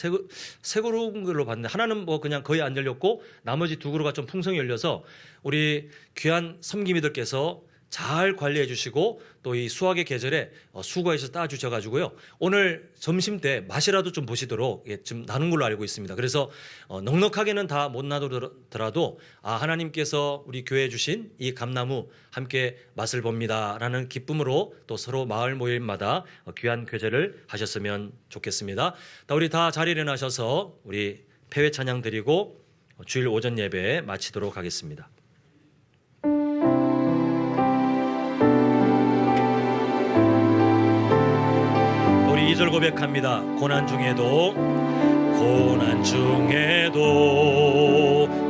세 그루인 걸로 봤는데 하나는 뭐 그냥 거의 안 열렸고 나머지 두 그루가 좀 풍성히 열려서 우리 귀한 섬기미들께서 잘 관리해 주시고 또 이 수확의 계절에 수고해서 따 주셔가지고요. 오늘 점심 때 맛이라도 좀 보시도록 좀 나눈 걸로 알고 있습니다. 그래서 넉넉하게는 다 못 놔두더라도 하나님께서 우리 교회에 주신 이 감나무 함께 맛을 봅니다라는 기쁨으로 또 서로 마을 모임마다 귀한 교제를 하셨으면 좋겠습니다. 우리 다 자리에 일어나셔서 우리 폐회 찬양 드리고 주일 오전 예배 마치도록 하겠습니다. 우리 2절 고백합니다. 고난 중에도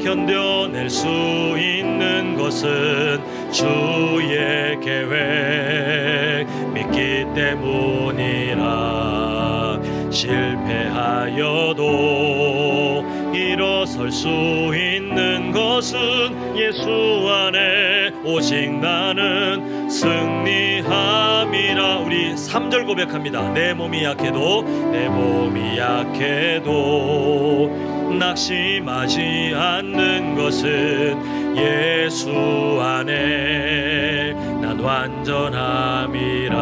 견뎌낼 수 있는 것은 주의 계획 믿기 때문이라 실패하여도 일어설 수 있는 것은 예수 안에 오직 나는 승리함이라. 우리 3절 고백합니다. 내 몸이 약해도 낙심하지 않는 것은 예수 안에 난 완전함이라.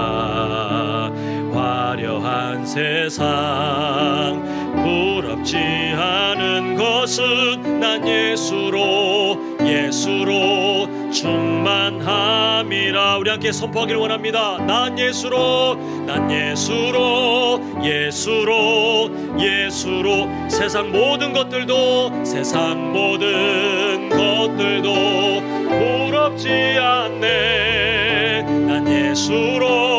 화려한 세상 부럽지 않은 것은 난 예수로 충만함이라. 우리 함께 선포하기를 원합니다. 난 예수로 세상 모든 것들도 부럽지 않네. 난 예수로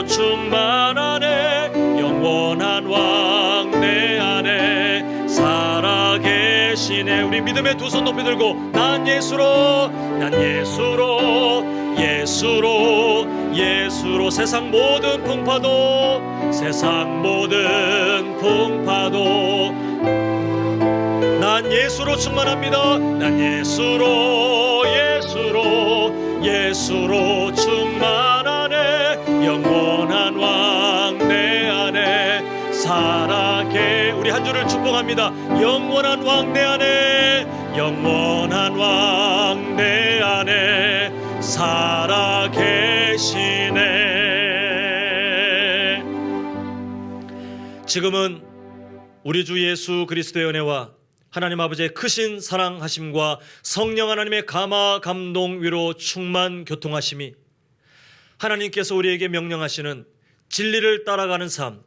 충만하네. 영원한 왕 내 안에 살아계시네. 우리 믿음의 두 손 높이 들고 난 예수로 예수로 세상 모든 풍파도 난 예수로 충만합니다. 난 예수로 충만하네. 영원한 왕 내 안에 살아계. 우리 한 주를 축복합니다. 영원한 왕 내 안에 살아계시네. 지금은 우리 주 예수 그리스도의 은혜와 하나님 아버지의 크신 사랑하심과 성령 하나님의 감화 감동 위로 충만 교통하심이 하나님께서 우리에게 명령하시는 진리를 따라가는 삶,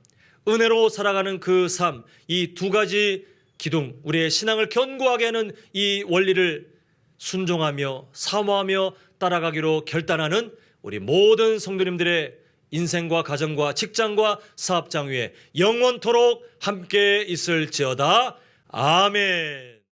은혜로 살아가는 그 삶, 이 두 가지 기둥, 우리의 신앙을 견고하게 하는 이 원리를 순종하며 사모하며 따라가기로 결단하는 우리 모든 성도님들의 인생과 가정과 직장과 사업장 위에 영원토록 함께 있을지어다. 아멘.